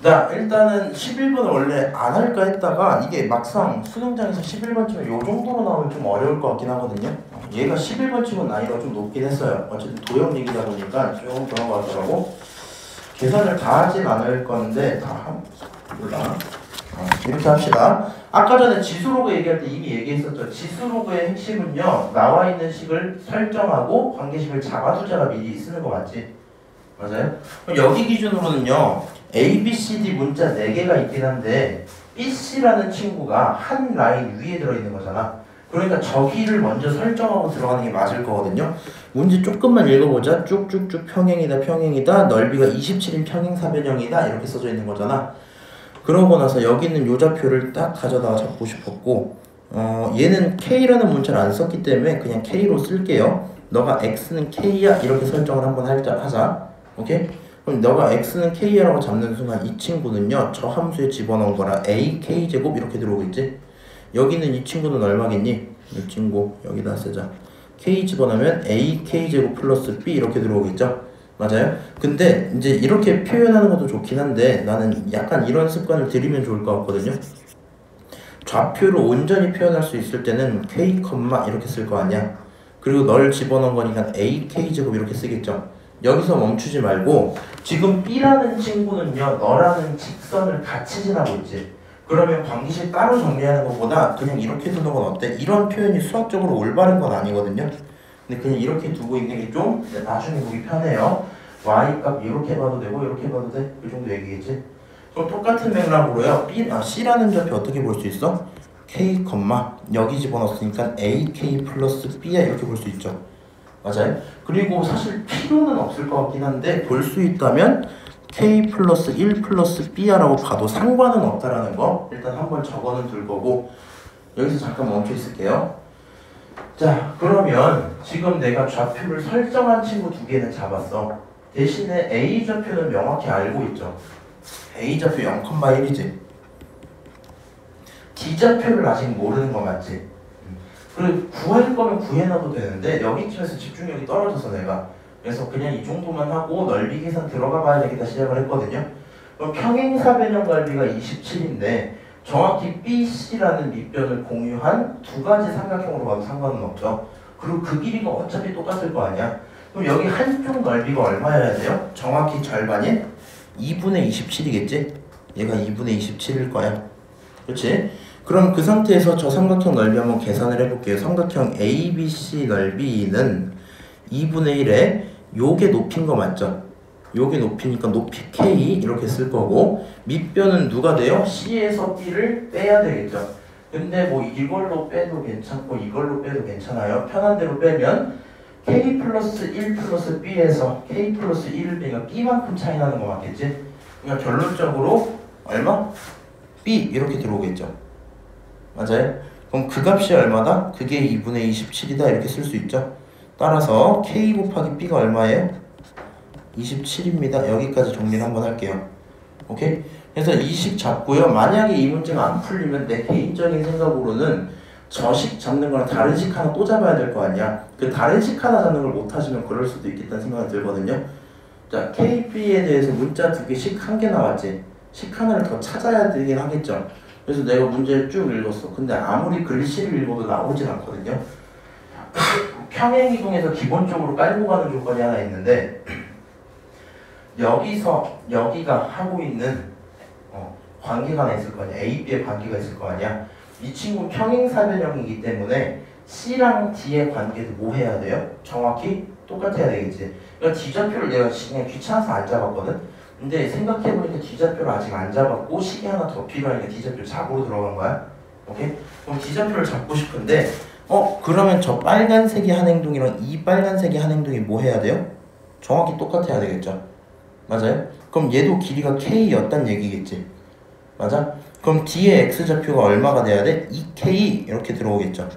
자, 일단은 11번을 원래 안 할까 했다가 이게 막상 수능장에서 11번쯤에 요 정도로 나오면 좀 어려울 것 같긴 하거든요. 얘가 11번쯤은 난이도가 좀 높긴 했어요. 어쨌든 도형 얘기다 보니까 조금 그런 것 같더라고. 계산을 다 하진 않을 건데 몰라. 이렇게 합시다. 아까 전에 지수로그 얘기할 때 이미 얘기했었죠. 지수로그의 핵심은요, 나와 있는 식을 설정하고 관계식을 잡아두자가 미리 쓰는 거 맞지? 맞아요? 그럼 여기 기준으로는요, A, B, C, D 문자 4개가 있긴 한데 BC라는 친구가 한 라인 위에 들어있는 거잖아. 그러니까 저기를 먼저 설정하고 들어가는 게 맞을 거거든요. 문제 조금만 읽어보자. 쭉쭉쭉 평행이다 평행이다 넓이가 27인 평행사변형이다 이렇게 써져 있는 거잖아. 그러고 나서 여기 있는 요 좌표를 딱 가져다가 잡고 싶었고 얘는 K라는 문자를 안 썼기 때문에 그냥 K로 쓸게요. 너가 X는 K야 이렇게 설정을 한번 하자. 오케이? 그럼 너가 X는 K야라고 잡는 순간 이 친구는요 저 함수에 집어넣은 거라 A, K제곱 이렇게 들어오고 있지? 여기는 이 친구는 얼마겠니? 이 친구 여기다 쓰자. K 집어넣으면 A, K제곱 플러스 B 이렇게 들어오겠죠? 맞아요? 근데 이제 이렇게 표현하는 것도 좋긴 한데 나는 약간 이런 습관을 들이면 좋을 것 같거든요. 좌표를 온전히 표현할 수 있을 때는 K, 이렇게 쓸 거 아니야? 그리고 널 집어넣은 거니까 A, K제곱 이렇게 쓰겠죠? 여기서 멈추지 말고 지금 B라는 친구는요 너라는 직선을 같이 지나고 있지. 그러면 관계식 따로 정리하는 것보다 그냥 이렇게 두는 건 어때? 이런 표현이 수학적으로 올바른 건 아니거든요. 근데 그냥 이렇게 두고 있는 게 좀 나중에 보기 편해요. Y값 이렇게 봐도 되고 이렇게 봐도 돼? 그 정도 얘기겠지? 그럼 똑같은 맥락으로요 C라는 좌표 어떻게 볼 수 있어? K, 여기 집어넣었으니까 AK 플러스 B야 이렇게 볼 수 있죠. 맞아요? 그리고 사실 필요는 없을 것 같긴 한데 볼 수 있다면 K 플러스 1 플러스 B야라고 봐도 상관은 없다라는 거 일단 한번 적어는 둘 거고 여기서 잠깐 멈춰 있을게요. 자, 그러면 지금 내가 좌표를 설정한 친구 2개는 잡았어. 대신에 A 좌표는 명확히 알고 있죠. A 좌표 0,1이지. D 좌표를 아직 모르는 거 맞지? 그리고 구할 거면 구해놔도 되는데 여기쯤에서 집중력이 떨어져서 내가 그래서 그냥 이 정도만 하고 넓이 계산 들어가 봐야 되겠다 시작을 했거든요. 그럼 평행사변형 넓이가 27인데 정확히 BC라는 밑변을 공유한 2가지 삼각형으로 봐도 상관은 없죠. 그리고 그 길이가 어차피 똑같을 거 아니야. 그럼 여기 한쪽 넓이가 얼마여야 돼요? 정확히 절반인 2분의 27이겠지? 얘가 2분의 27일 거야. 그렇지? 그럼 그 상태에서 저 삼각형 넓이 한번 계산을 해볼게요. 삼각형 ABC 넓이는 2분의 1에 요게 높인 거 맞죠? 요게 높이니까 높이 K 이렇게 쓸 거고 밑변은 누가 돼요? C에서 B를 빼야 되겠죠. 근데 뭐 이걸로 빼도 괜찮고 이걸로 빼도 괜찮아요. 편한 대로 빼면 K 플러스 1 플러스 B에서 K 플러스 1을 빼니까 B만큼 차이 나는 거 맞겠지? 그러니까 결론적으로 얼마? B 이렇게 들어오겠죠. 맞아요? 그럼 그 값이 얼마다? 그게 2분의 27이다 이렇게 쓸 수 있죠. 따라서 K 곱하기 B가 얼마예요? 27입니다. 여기까지 정리를 한번 할게요. 오케이? 그래서 이 식 잡고요. 만약에 이 문제가 안 풀리면 내 개인적인 생각으로는 저 식 잡는 거랑 다른 식 하나 또 잡아야 될 거 아니야. 그 다른 식 하나 잡는 걸 못 하시면 그럴 수도 있겠다는 생각이 들거든요. 자, KB에 대해서 문자 2개, 식 1개 나왔지. 식 하나를 더 찾아야 되긴 하겠죠. 그래서 내가 문제를 쭉 읽었어. 근데 아무리 글씨를 읽어도 나오진 않거든요. 평행이동에서 기본적으로 깔고 가는 조건이 하나 있는데 여기가 하고 있는 관계가 하나 있을 거 아니야. A, B의 관계가 있을 거 아니야. 이 친구 평행사변형이기 때문에 C랑 D의 관계도 뭐 해야 돼요? 정확히 똑같아야 되겠지. 그러니까 D좌표를 내가 그냥 귀찮아서 안 잡았거든. 근데 생각해보니까 D좌표를 아직 안 잡았고 식이 하나 더 필요하니까 D좌표 잡으로 들어간 거야. 오케이? 그럼 D좌표를 잡고 싶은데 그러면 저 빨간색이 한 행동이랑 이 빨간색이 한 행동이 뭐 해야 돼요? 정확히 똑같아야 되겠죠. 맞아요? 그럼 얘도 길이가 K였단 얘기겠지. 맞아? 그럼 D의 X좌표가 얼마가 돼야 돼? 2K 이렇게 들어오겠죠.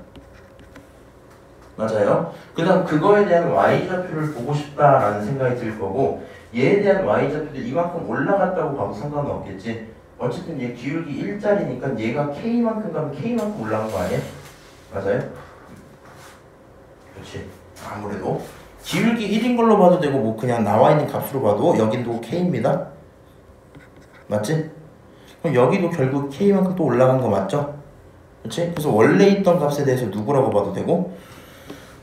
맞아요? 그 다음 그거에 대한 Y좌표를 보고 싶다라는 생각이 들 거고 얘에 대한 Y좌표도 이만큼 올라갔다고 봐도 상관은 없겠지. 어쨌든 얘 기울기 1짜리니까 얘가 K만큼 가면 K만큼 올라간 거 아니야? 맞아요? 그렇지. 아무래도 기울기 1인 걸로 봐도 되고 뭐 그냥 나와 있는 값으로 봐도 여긴 또 K입니다. 맞지? 그럼 여기도 결국 K만큼 또 올라간 거 맞죠? 그치? 그래서 원래 있던 값에 대해서 누구라고 봐도 되고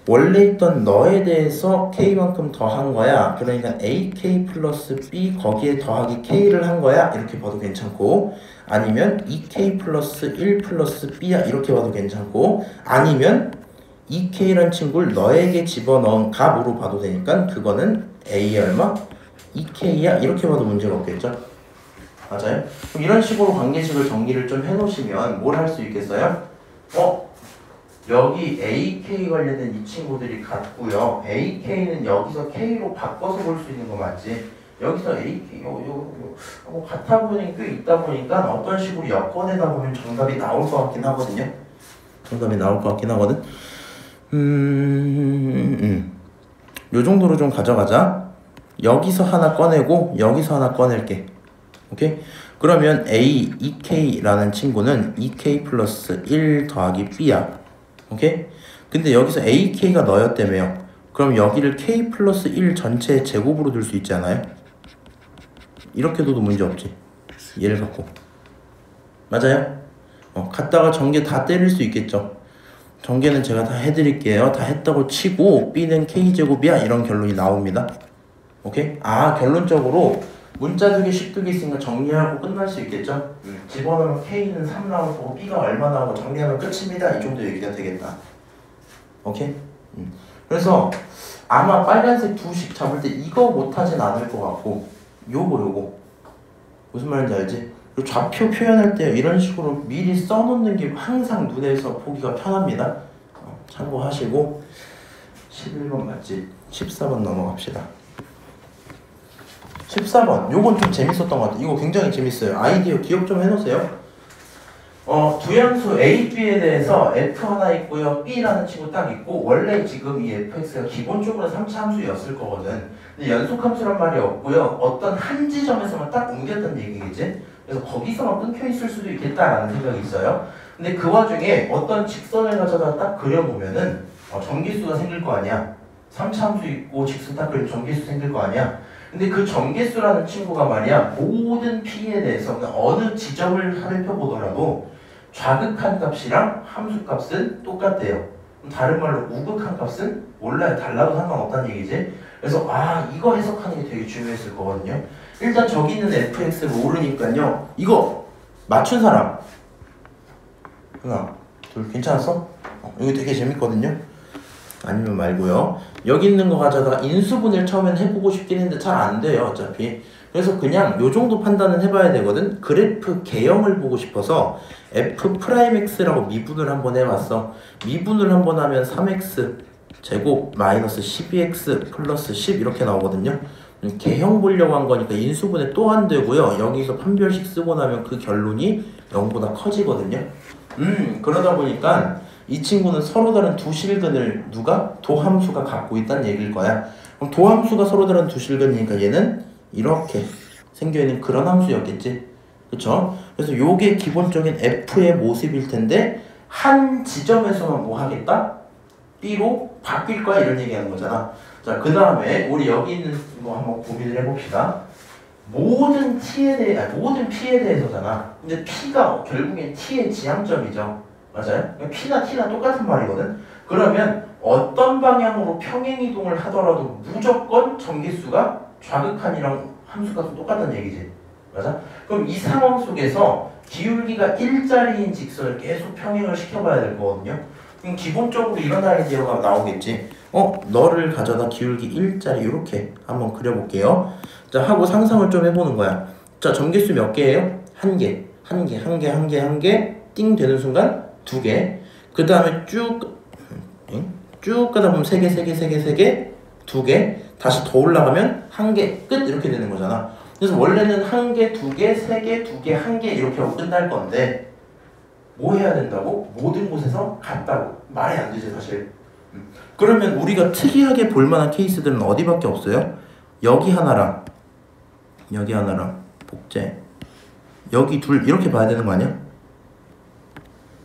원래 있던 너에 대해서 K만큼 더한 거야. 그러니까 AK 플러스 B 거기에 더하기 K를 한 거야. 이렇게 봐도 괜찮고 아니면 2K 플러스 1 플러스 B야. 이렇게 봐도 괜찮고 아니면 2K란 친구를 너에게 집어넣은 값으로 봐도 되니까 그거는 A의 얼마? 2K야. 이렇게 봐도 문제가 없겠죠? 맞아요? 그럼 이런 식으로 관계식을 정리를 좀 해놓으시면 뭘 할 수 있겠어요? 여기 AK 관련된 이 친구들이 같고요. AK는 여기서 K로 바꿔서 볼 수 있는 거 맞지? 여기서 AK 뭐 같아 보니 꽤 있다 보니까 어떤 식으로 엮어내다 보면 정답이 나올 것 같긴 하거든요. 정답이 나올 것 같긴 하거든. 요 정도로 좀 가져가자. 여기서 하나 꺼내고 여기서 하나 꺼낼게. 오케이? 그러면 A, 2K라는 친구는 2K 플러스 1 더하기 B야. 오케이? 근데 여기서 AK가 너였다며요. 그럼 여기를 K 플러스 1 전체의 제곱으로 둘 수 있지 않아요? 이렇게 둬도 문제 없지. 얘를 갖고. 맞아요? 갖다가 전개 다 때릴 수 있겠죠. 전개는 제가 다 해드릴게요. 다 했다고 치고 B는 K제곱이야. 이런 결론이 나옵니다. 오케이? 결론적으로 문자 두 개, 식 두 개 있으니까 정리하고 끝날 수 있겠죠? 집어넣으면 K는 3 나오고 B가 얼마 나오고 정리하면 끝입니다. 이 정도 얘기가 되겠다. 오케이? 그래서 아마 빨간색 두 식 잡을 때 이거 못하진 않을 것 같고 요거 무슨 말인지 알지? 그리고 좌표 표현할 때 이런 식으로 미리 써놓는 게 항상 눈에서 보기가 편합니다. 참고하시고 11번 맞지? 14번 넘어갑시다. 14번 요건 좀 재밌었던 것 같아요. 이거 굉장히 재밌어요. 아이디어 기억 좀 해놓으세요. 두양수 A, B에 대해서 F 하나 있고요. B라는 친구 딱 있고 원래 지금 이 fx가 기본적으로 3차 함수였을 거거든. 근데 연속함수란 말이 없고요. 어떤 한 지점에서만 딱 옮겼던 얘기겠지. 그래서 거기서만 끊겨 있을 수도 있겠다라는 생각이 있어요. 근데 그 와중에 어떤 직선을 가져다 딱 그려보면은 전개수가 생길 거 아니야. 3차 함수 있고 직선 딱 그리면 전개수 생길 거 아니야. 근데 그 전개수라는 친구가 말이야 모든 P에 대해서 어느 지점을 살펴보더라도 좌극한 값이랑 함수 값은 똑같대요. 다른 말로 우극한 값은 몰라요. 달라도 상관없다는 얘기지. 그래서 이거 해석하는 게 되게 중요했을 거거든요. 일단 저기 있는 fx를 모르니까요. 이거 맞춘 사람 하나 둘 괜찮았어? 이거 되게 재밌거든요. 아니면 말고요. 여기 있는 거 가져다가 인수분해를 처음엔 해보고 싶긴 했는데 잘 안 돼요. 어차피. 그래서 그냥 요 정도 판단은 해봐야 되거든. 그래프 개형을 보고 싶어서 f'x라고 미분을 한번 해봤어. 미분을 한번 하면 3x 제곱 마이너스 12x 플러스 10 이렇게 나오거든요. 개형 보려고 한 거니까 인수분해 또 안 되고요. 여기서 판별식 쓰고 나면 그 결론이 0보다 커지거든요. 그러다 보니까 이 친구는 서로 다른 두 실근을 누가? 도함수가 갖고 있다는 얘기일 거야. 그럼 도함수가 서로 다른 두 실근이니까 얘는 이렇게 생겨있는 그런 함수였겠지. 그쵸? 그래서 요게 기본적인 F의 모습일 텐데 한 지점에서만 뭐 하겠다? B로 바뀔 거야 이런 얘기하는 거잖아. 자, 그 다음에 우리 여기 있는 거 한번 고민을 해봅시다. 모든 P에 대해서잖아. 근데 P가 결국엔 T의 지향점이죠. 맞아요? P나 T나 똑같은 말이거든. 그러면 어떤 방향으로 평행이동을 하더라도 무조건 전개수가 좌극한이랑 함수가 똑같다는 얘기지. 맞아? 그럼 이 상황 속에서 기울기가 1짜리인 직선을 계속 평행을 시켜봐야 될 거거든요. 그럼 기본적으로 이런 아이디어가 나오겠지. 너를 가져다 기울기 1짜리 이렇게 한번 그려볼게요. 자, 하고 상상을 좀 해보는 거야. 자, 전개수 몇 개예요? 한 개, 띵 되는 순간 2개. 그 다음에 쭉 가다 보면 3개, 2개. 다시 더 올라가면 1개, 끝 이렇게 되는 거잖아. 그래서 원래는 1개, 2개, 3개, 2개, 1개 이렇게 하고 끝날 건데 뭐 해야 된다고? 모든 곳에서 같다고. 말이 안 되지 사실. 그러면 우리가 특이하게 볼만한 케이스들은 어디밖에 없어요? 여기 하나랑 복제 여기 둘 이렇게 봐야 되는 거 아니야?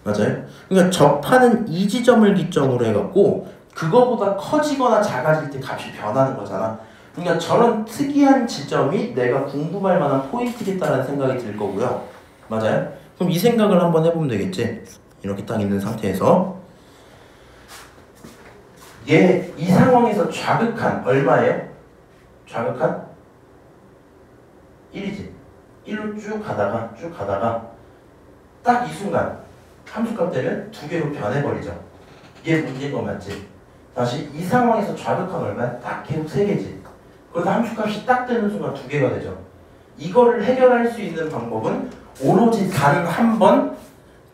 맞아요? 그러니까 접하는 이 지점을 기점으로 해갖고 그거보다 커지거나 작아질 때 값이 변하는 거잖아. 그러니까 저런 특이한 지점이 내가 궁금할 만한 포인트겠다라는 생각이 들 거고요. 맞아요? 그럼 이 생각을 한번 해보면 되겠지. 이렇게 딱 있는 상태에서 얘 이 상황에서 좌극한 얼마예요? 좌극한 1이지. 1로 쭉 가다가 딱 이 순간 함수값 되면 두 개로 변해버리죠. 얘 문제인 거 맞지? 다시 이 상황에서 좌극한 얼마야? 딱 계속 세 개지. 그러다 함수값이 딱 되는 순간 두 개가 되죠. 이거를 해결할 수 있는 방법은 오로지 단 한 번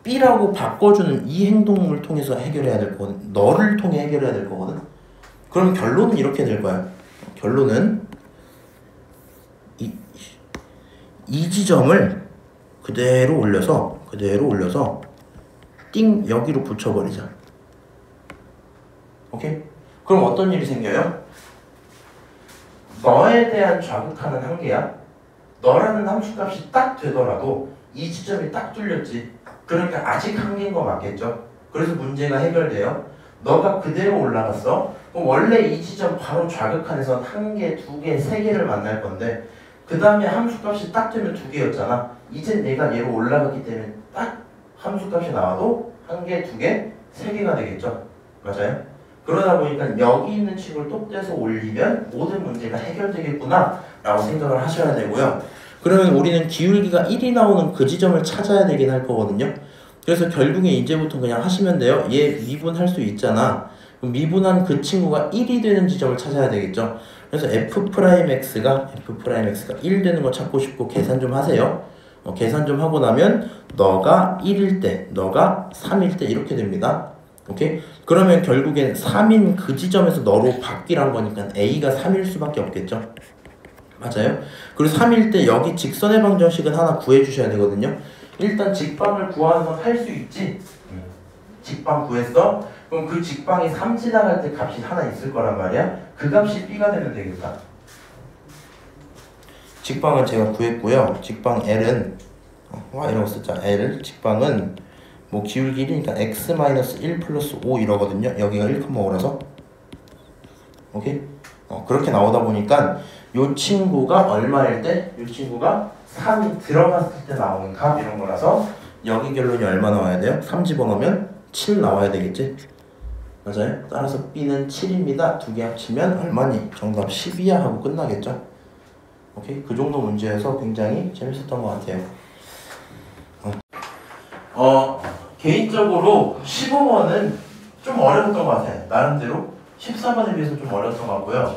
B라고 바꿔주는 이 행동을 통해서 해결해야 될 거거든. 너를 통해 해결해야 될 거거든. 그럼 결론은 이렇게 될 거야. 결론은 이 지점을 그대로 올려서 띵 여기로 붙여버리자. 오케이? 그럼 어떤 일이 생겨요? 너에 대한 좌극하는 한계야. 너라는 함수값이 딱 되더라도 이 지점이 딱 뚫렸지. 그러니까 아직 한계인 거 맞겠죠? 그래서 문제가 해결돼요. 너가 그대로 올라갔어. 그럼 원래 이 지점 바로 좌극한에선 한 개, 두 개, 세 개를 만날 건데 그 다음에 함수값이 딱 되면 두 개였잖아. 이젠 얘가 얘로 올라갔기 때문에 딱 함수값이 나와도 한 개, 두 개, 세 개가 되겠죠? 맞아요? 그러다 보니까 여기 있는 칙을 또 떼서 올리면 모든 문제가 해결되겠구나 라고 생각을 하셔야 되고요. 그러면 우리는 기울기가 1이 나오는 그 지점을 찾아야 되긴 할 거거든요. 그래서 결국에 이제부터 그냥 하시면 돼요. 얘 미분할 수 있잖아. 그럼 미분한 그 친구가 1이 되는 지점을 찾아야 되겠죠. 그래서 F'X가 1 되는 거 찾고 싶고 계산 좀 하세요. 계산 좀 하고 나면 너가 1일 때, 너가 3일 때 이렇게 됩니다. 오케이? 그러면 결국엔 3인 그 지점에서 너로 바뀌란 거니까 A가 3일 수밖에 없겠죠. 맞아요? 그리고 3일 때 여기 직선의 방정식은 하나 구해주셔야 되거든요. 일단 직방을 구하는 건 할 수 있지. 직방 구했어? 그럼 그 직방이 3 지나갈 때 값이 하나 있을 거란 말이야. 그 값이 B가 되면 되겠다. 직방은 제가 구했고요. 직방 L은 이런 거 쓰자. L 직방은 뭐 기울기 1이니까 x-1 플러스 5 이러거든요. 여기가 1,5라서 오케이? 그렇게 나오다 보니까 요 친구가 얼마일 때? 요 친구가 3이 들어갔을 때 나오는 값 이런 거라서 여기 결론이 얼마 나와야 돼요? 3 집어넣으면 7 나와야 되겠지? 맞아요? 따라서 B는 7입니다. 두 개 합치면 얼마니? 정답 10이야 하고 끝나겠죠? 오케이? 그 정도 문제여서 굉장히 재밌었던 것 같아요. 개인적으로 15번은 좀 어려웠던 것 같아요. 나름대로 14번에 비해서 좀 어려웠던 것 같고요.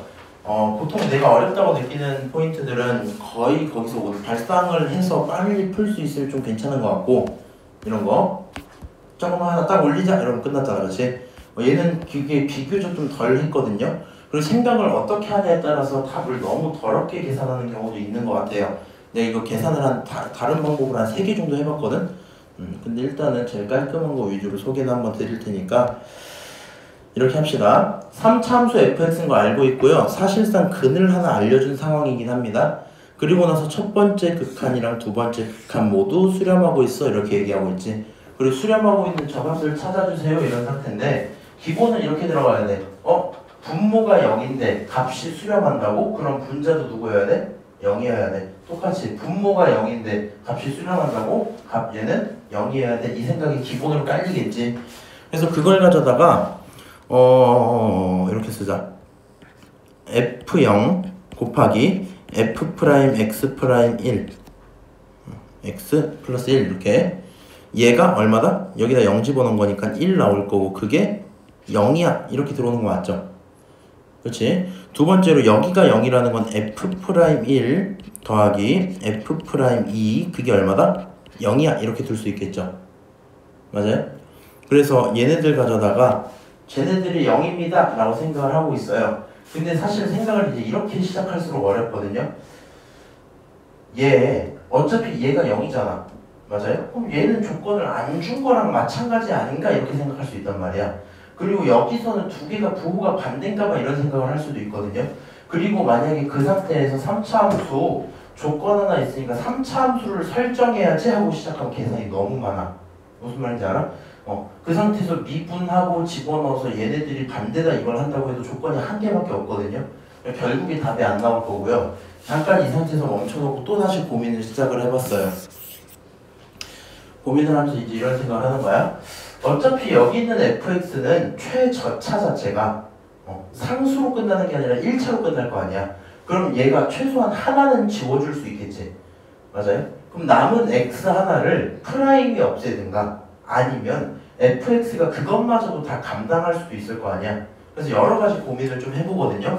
보통 내가 어렵다고 느끼는 포인트들은 거의 거기서 발상을 해서 빨리 풀 수 있으면 좀 괜찮은 것 같고, 이런 거 조금만 하나 딱 올리자 이러면 끝났잖아, 그렇지? 얘는 이게 비교적 좀 덜 했거든요. 그리고 생각을 어떻게 하냐에 따라서 답을 너무 더럽게 계산하는 경우도 있는 것 같아요. 내가 이거 계산을 다른 방법으로 한 3개 정도 해봤거든. 근데 일단은 제일 깔끔한 거 위주로 소개를 한번 드릴 테니까 이렇게 합시다. 3차 함수 fx인 거 알고 있고요. 사실상 근을 하나 알려준 상황이긴 합니다. 그리고 나서 첫 번째 극한이랑 두 번째 극한 모두 수렴하고 있어 이렇게 얘기하고 있지. 그리고 수렴하고 있는 저 값을 찾아주세요 이런 상태인데 기본은 이렇게 들어가야 돼. 분모가 0인데 값이 수렴한다고? 그럼 분자도 누구여야 돼? 0이어야 돼. 똑같이 분모가 0인데 값이 수렴한다고? 얘는 0이어야 돼. 이 생각이 기본으로 깔리겠지. 그래서 그걸 가져다가 이렇게 쓰자. F0 곱하기 F'X'1 X 플러스 1 이렇게 얘가 얼마다? 여기다 0 집어넣은 거니까 1 나올 거고 그게 0이야 이렇게 들어오는 거 맞죠? 그렇지? 두 번째로 여기가 0이라는 건 F'1 더하기 F'2 그게 얼마다? 0이야 이렇게 둘 수 있겠죠? 맞아요? 그래서 얘네들 가져다가 쟤네들이 0입니다 라고 생각을 하고 있어요. 근데 사실 생각을 이제 이렇게 시작할수록 어렵거든요. 어차피 얘가 0이잖아. 맞아요? 그럼 얘는 조건을 안 준 거랑 마찬가지 아닌가 이렇게 생각할 수 있단 말이야. 그리고 여기서는 두 개가 부호가 반대인가 봐 이런 생각을 할 수도 있거든요. 그리고 만약에 그 상태에서 3차 함수 조건 하나 있으니까 3차 함수를 설정해야지 하고 시작하면 계산이 너무 많아. 무슨 말인지 알아? 그 상태에서 미분하고 집어넣어서 얘네들이 반대다 이걸 한다고 해도 조건이 한 개밖에 없거든요. 결국에 답이 안 나올 거고요. 잠깐 이 상태에서 멈춰놓고 또 다시 고민을 시작을 해봤어요. 고민을 하면서 이제 이런 생각을 하는 거야. 어차피 여기 있는 fx는 최저차 자체가 상수로 끝나는 게 아니라 1차로 끝날 거 아니야. 그럼 얘가 최소한 하나는 지워줄 수 있겠지. 맞아요? 그럼 남은 x 하나를 프라임이 없애든가 아니면 fx가 그것마저도 다 감당할 수도 있을 거 아니야. 그래서 여러 가지 고민을 좀 해보거든요.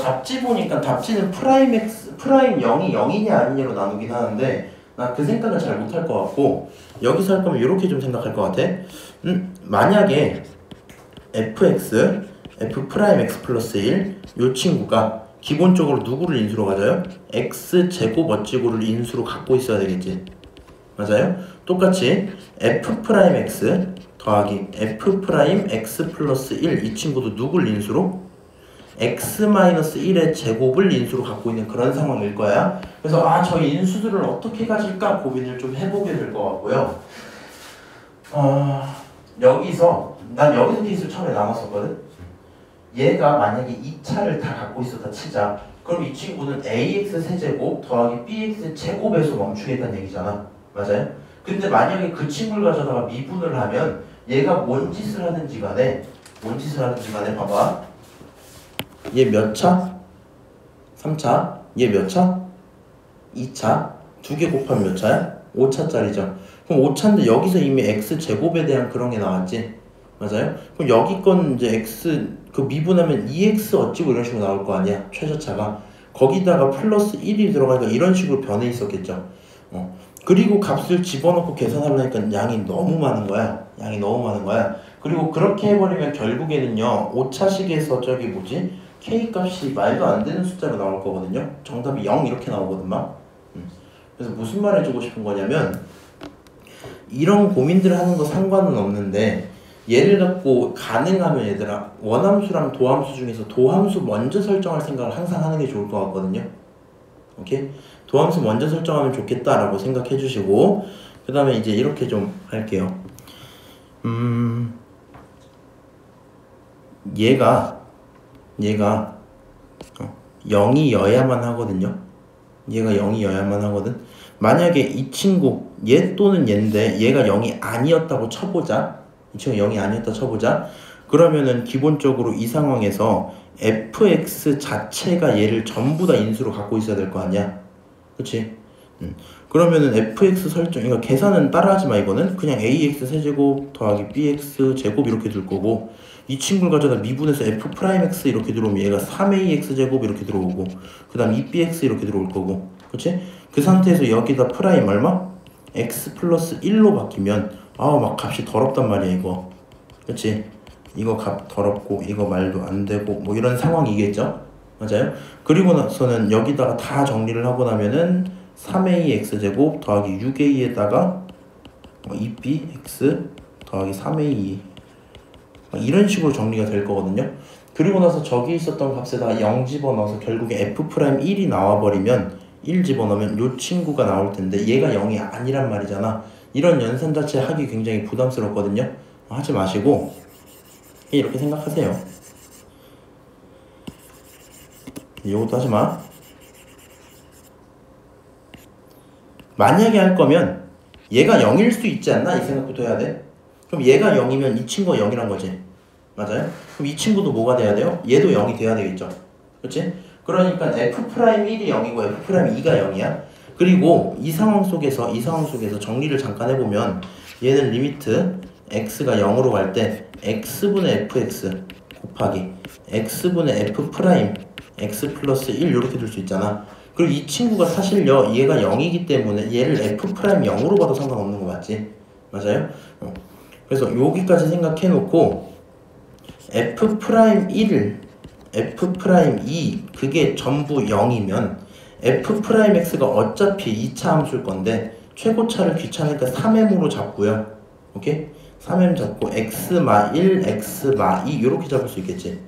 답지 보니까 답지는 프라임 0이 0이냐 아니냐로 나누긴 하는데 나 그 생각은 잘 못할 것 같고 여기서 할 거면 이렇게 좀 생각할 것 같아. 만약에 fx, f'x 플러스 1 요 친구가 기본적으로 누구를 인수로 가져요? x제곱 어찌고를 인수로 갖고 있어야 되겠지. 맞아요? 똑같이 f'x 더하기 f'x 플러스 1 이 친구도 누굴 인수로? x-1의 제곱을 인수로 갖고 있는 그런 상황일 거야. 그래서 저 인수들을 어떻게 가질까 고민을 좀 해보게 될 것 같고요. 난 여기서 케이스를 처음에 나눴었거든. 얘가 만약에 2차를 다 갖고 있었다 치자. 그럼 이 친구는 ax 세제곱 더하기 bx 제곱에서 멈추겠다는 얘기잖아. 맞아요? 근데 만약에 그 친구를 가져다가 미분을 하면 얘가 뭔 짓을 하는지 간에 봐봐. 얘 몇 차? 3차. 얘 몇 차? 2차. 두 개 곱하면 몇 차야? 5차짜리죠. 그럼 5차인데 여기서 이미 x제곱에 대한 그런 게 나왔지. 맞아요? 그럼 여기 건 이제 x 그 미분하면 2x 어찌고 이런 식으로 나올 거 아니야. 최저차가. 거기다가 플러스 1이 들어가니까 이런 식으로 변해 있었겠죠. 그리고 값을 집어넣고 계산하려니까 양이 너무 많은 거야. 그리고 그렇게 해버리면 결국에는요 5차식에서 저기 뭐지? k 값이 말도 안 되는 숫자로 나올 거거든요. 정답이 0 이렇게 나오거든 막. 그래서 무슨 말 해주고 싶은 거냐면 이런 고민들을 하는 거 상관은 없는데 얘를 갖고 가능하면 얘들아 원함수랑 도함수 중에서 도함수 먼저 설정할 생각을 항상 하는 게 좋을 것 같거든요. 오케이? 도함수 먼저 설정하면 좋겠다라고 생각해 주시고 그 다음에 이제 이렇게 좀 할게요. 얘가 0이여야만 하거든요. 얘가 0이여야만 하거든. 만약에 이 친구 얘 또는 얘인데 얘가 0이 아니었다고 쳐보자. 이 친구가 0이 아니었다 쳐보자. 그러면은 기본적으로 이 상황에서 fx 자체가 얘를 전부 다 인수로 갖고 있어야 될 거 아니야. 그치? 그러면은 fx 설정, 이거 계산은 따라하지 마. 이거는 그냥 ax 세제곱 더하기 bx 제곱 이렇게 들 거고 이 친구를 가져다 미분해서 f'x 이렇게 들어오면 얘가 3ax 제곱 이렇게 들어오고 그 다음 2bx 이렇게 들어올 거고 그치? 그 상태에서 여기다 프라임 얼마? x 플러스 1로 바뀌면 막 값이 더럽단 말이야 이거. 그치? 이거 값 더럽고 이거 말도 안 되고 뭐 이런 상황이겠죠? 맞아요? 그리고 나서는 여기다가 다 정리를 하고 나면은 3ax 제곱 더하기 6a에다가 2bx 더하기 3a 이런 식으로 정리가 될 거거든요. 그리고 나서 저기 있었던 값에다가 0 집어넣어서 결국에 f'1이 나와버리면 1 집어넣으면 요 친구가 나올 텐데 얘가 0이 아니란 말이잖아. 이런 연산 자체 하기 굉장히 부담스럽거든요. 하지 마시고 이렇게 생각하세요. 이것도 하지 마. 만약에 할 거면 얘가 0일 수 있지 않나? 이 생각부터 해야 돼. 그럼 얘가 0이면 이 친구가 0이란 거지. 맞아요? 그럼 이 친구도 뭐가 돼야 돼요? 얘도 0이 돼야 되겠죠. 그렇지? 그러니까 f'1이 0이고 f'2가 0이야. 그리고 이 상황 속에서 정리를 잠깐 해보면 얘는 리미트 x가 0으로 갈 때 x분의 fx 곱하기 x분의 f' x 플러스 1 이렇게 둘 수 있잖아. 그리고 이 친구가 사실요 얘가 0이기 때문에 얘를 f'0으로 봐도 상관없는 거 맞지? 맞아요? 그래서 여기까지 생각해 놓고 f'1, f'2 그게 전부 0이면 f'x가 어차피 2차 함수일 건데 최고차를 귀찮으니까 3m으로 잡고요. 오케이? 3m 잡고 x-1, x-2 이렇게 잡을 수 있겠지.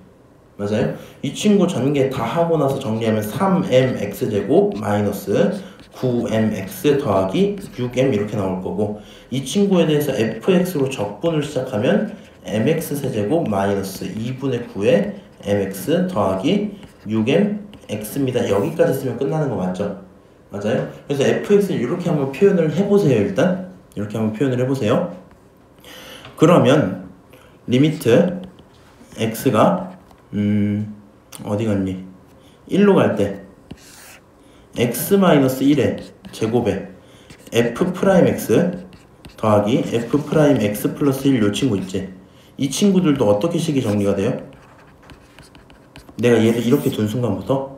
맞아요? 이 친구 전개 다 하고 나서 정리하면 3mx제곱 마이너스 9mx 더하기 6m 이렇게 나올 거고 이 친구에 대해서 fx로 적분을 시작하면 mx 세제곱 마이너스 2분의 9에 mx 더하기 6mx입니다. 여기까지 쓰면 끝나는 거 맞죠? 맞아요? 그래서 fx를 이렇게 한번 표현을 해보세요. 일단 이렇게 한번 표현을 해보세요. 그러면 리미트 x가 어디 갔니? 1로 갈 때 x-1의 제곱에 f'x 더하기 f'x 플러스 1 요 친구 있지? 이 친구들도 어떻게 식이 정리가 돼요? 내가 얘를 이렇게 둔 순간부터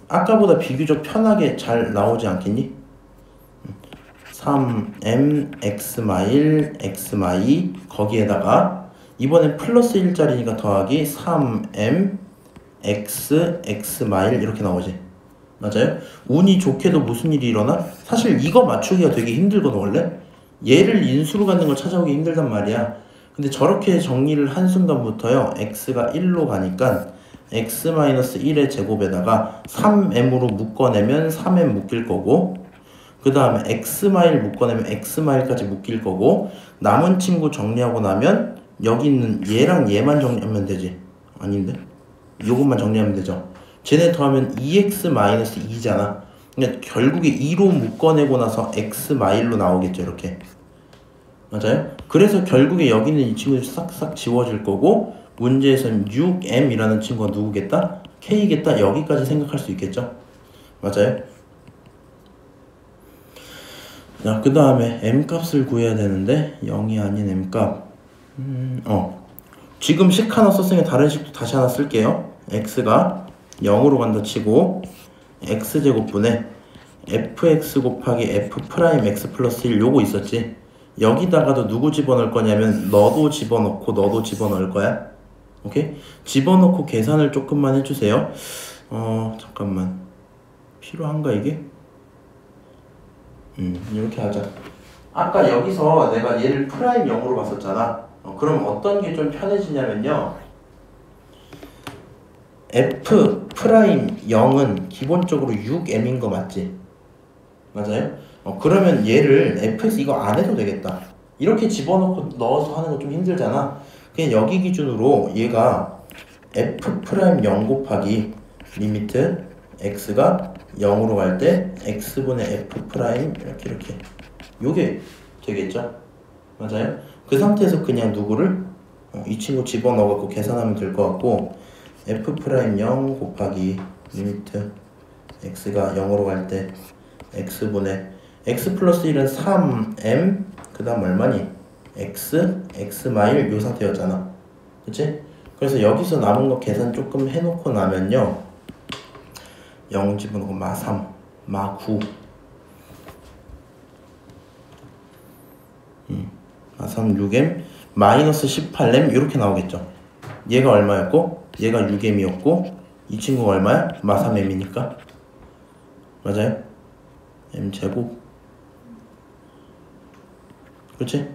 아까보다 비교적 편하게 잘 나오지 않겠니? 3m x-1 x-2 거기에다가 이번엔 플러스 1짜리니까 더하기 3m x x-1 이렇게 나오지. 맞아요? 운이 좋게도 무슨 일이 일어나? 사실 이거 맞추기가 되게 힘들거든. 원래 얘를 인수로 갖는 걸 찾아오기 힘들단 말이야. 근데 저렇게 정리를 한 순간부터요 x가 1로 가니까 x-1의 제곱에다가 3m으로 묶어내면 3m 묶일 거고, 그 다음에 x-1 묶어내면 x-1까지 묶일 거고, 남은 친구 정리하고 나면 여기 있는 얘랑 얘만 정리하면 되지. 아닌데? 요것만 정리하면 되죠. 쟤네 더하면 2x-2잖아. 그러니까 결국에 2로 묶어내고 나서 x-로 나오겠죠. 이렇게. 맞아요? 그래서 결국에 여기 있는 이 친구들이 싹싹 지워질 거고, 문제에서는 6m이라는 친구가 누구겠다? k겠다. 여기까지 생각할 수 있겠죠? 맞아요? 자, 그 다음에 m값을 구해야 되는데 0이 아닌 m값. 지금 식 하나 썼으니 다른 식도 다시 하나 쓸게요. x가 0으로 간다 치고 x제곱분에 fx 곱하기 f'x 플러스 1 요거 있었지. 여기다가도 누구 집어넣을 거냐면 너도 집어넣고 너도 집어넣을 거야. 오케이? 집어넣고 계산을 조금만 해주세요. 잠깐만. 필요한가 이게? 이렇게 하자. 아까 여기서 내가 얘를 프라임 0으로 봤었잖아. 그럼 어떤 게 좀 편해지냐면요. f 프라임 0은 기본적으로 6m인 거 맞지? 맞아요? 그러면 얘를 fx 이거 안 해도 되겠다. 이렇게 집어넣고 넣어서 하는 거 좀 힘들잖아. 그냥 여기 기준으로 얘가 f 프라임 0 곱하기 리미트 x가 0으로 갈 때 x분의 f 프라임 이렇게 요게 되겠죠? 맞아요? 그 상태에서 그냥 누구를 이 친구 집어넣어갖고 계산하면 될 것 같고, f 프라임 0 곱하기 리미트 x가 0으로 갈 때 x분의 x 플러스 1은 3m 그 다음 얼마니? x-1 요 상태였잖아. 그치? 그래서 여기서 남은 거 계산 조금 해놓고 나면요 0 집어넣고 마3 마9 마3 6m 마이너스 18m 이렇게 나오겠죠. 얘가 얼마였고 얘가 6m이었고 이 친구가 얼마야? 마3m이니까. 맞아요? m제곱. 그렇지?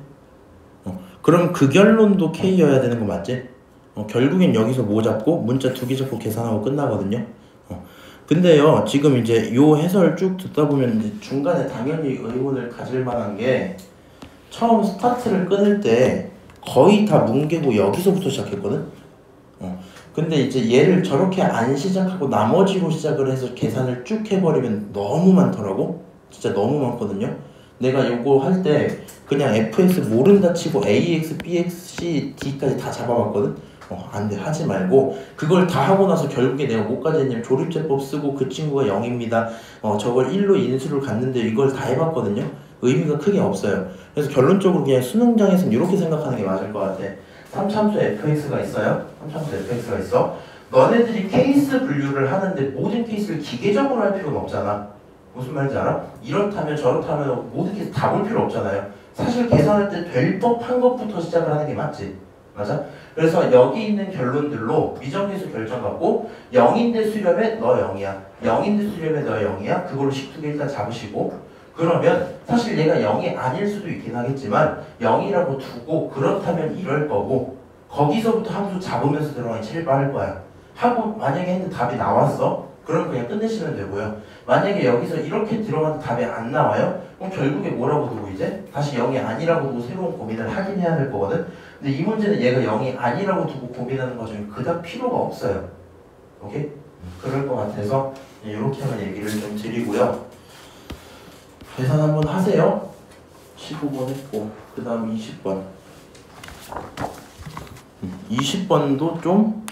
그럼 그 결론도 k여야 되는 거 맞지? 결국엔 여기서 뭐 잡고 문자 2개 잡고 계산하고 끝나거든요. 근데요 지금 이제 요 해설 쭉 듣다 보면 이제 중간에 당연히 의문을 가질 만한 게, 처음 스타트를 끊을 때 거의 다 뭉개고 여기서부터 시작했거든. 근데 이제 얘를 저렇게 안 시작하고 나머지로 시작을 해서 계산을 쭉 해버리면 너무 많더라고. 진짜 너무 많거든요. 내가 요거 할 때 그냥 fx 모른다 치고 ax, bx, c, d까지 다 잡아봤거든. 안돼, 하지 말고 그걸 다 하고 나서 결국에 내가 뭐까지 했냐면 조립제법 쓰고 그 친구가 0입니다. 저걸 1로 인수를 갔는데 이걸 다 해봤거든요. 의미가 크게 없어요. 그래서 결론적으로 그냥 수능장에서는 이렇게 생각하는 게 맞을 것 같아. 3참수 fx가 있어요. 3참수 fx가 있어. 너네들이 케이스 분류를 하는데 모든 케이스를 기계적으로 할 필요는 없잖아. 무슨 말인지 알아? 이렇다면 저렇다면 모든 케이스 다 볼 필요 없잖아요. 사실 계산할 때 될 법한 것부터 시작을 하는 게 맞지. 맞아? 그래서 여기 있는 결론들로 미정계수 결정 갖고 0인데 수렴에 너 0이야. 0인데 수렴에 너 0이야. 그걸로 식두개 일단 잡으시고, 그러면 사실 얘가 0이 아닐 수도 있긴 하겠지만 0이라고 두고 그렇다면 이럴 거고, 거기서부터 함수 잡으면서 들어가기 제일 빠를 거야. 하고 만약에 했는데 답이 나왔어? 그럼 그냥 끝내시면 되고요. 만약에 여기서 이렇게 들어가도 답이 안 나와요? 그럼 결국에 뭐라고 두고 이제 다시 0이 아니라고 두고 새로운 고민을 하긴 해야 될 거거든. 근데 이 문제는 얘가 0이 아니라고 두고 고민하는 거 중에 그닥 필요가 없어요. 오케이? 그럴 것 같아서 이렇게 하는 얘기를 좀 드리고요. 계산 한번 하세요. 15번 했고 그 다음 20번 20번도 좀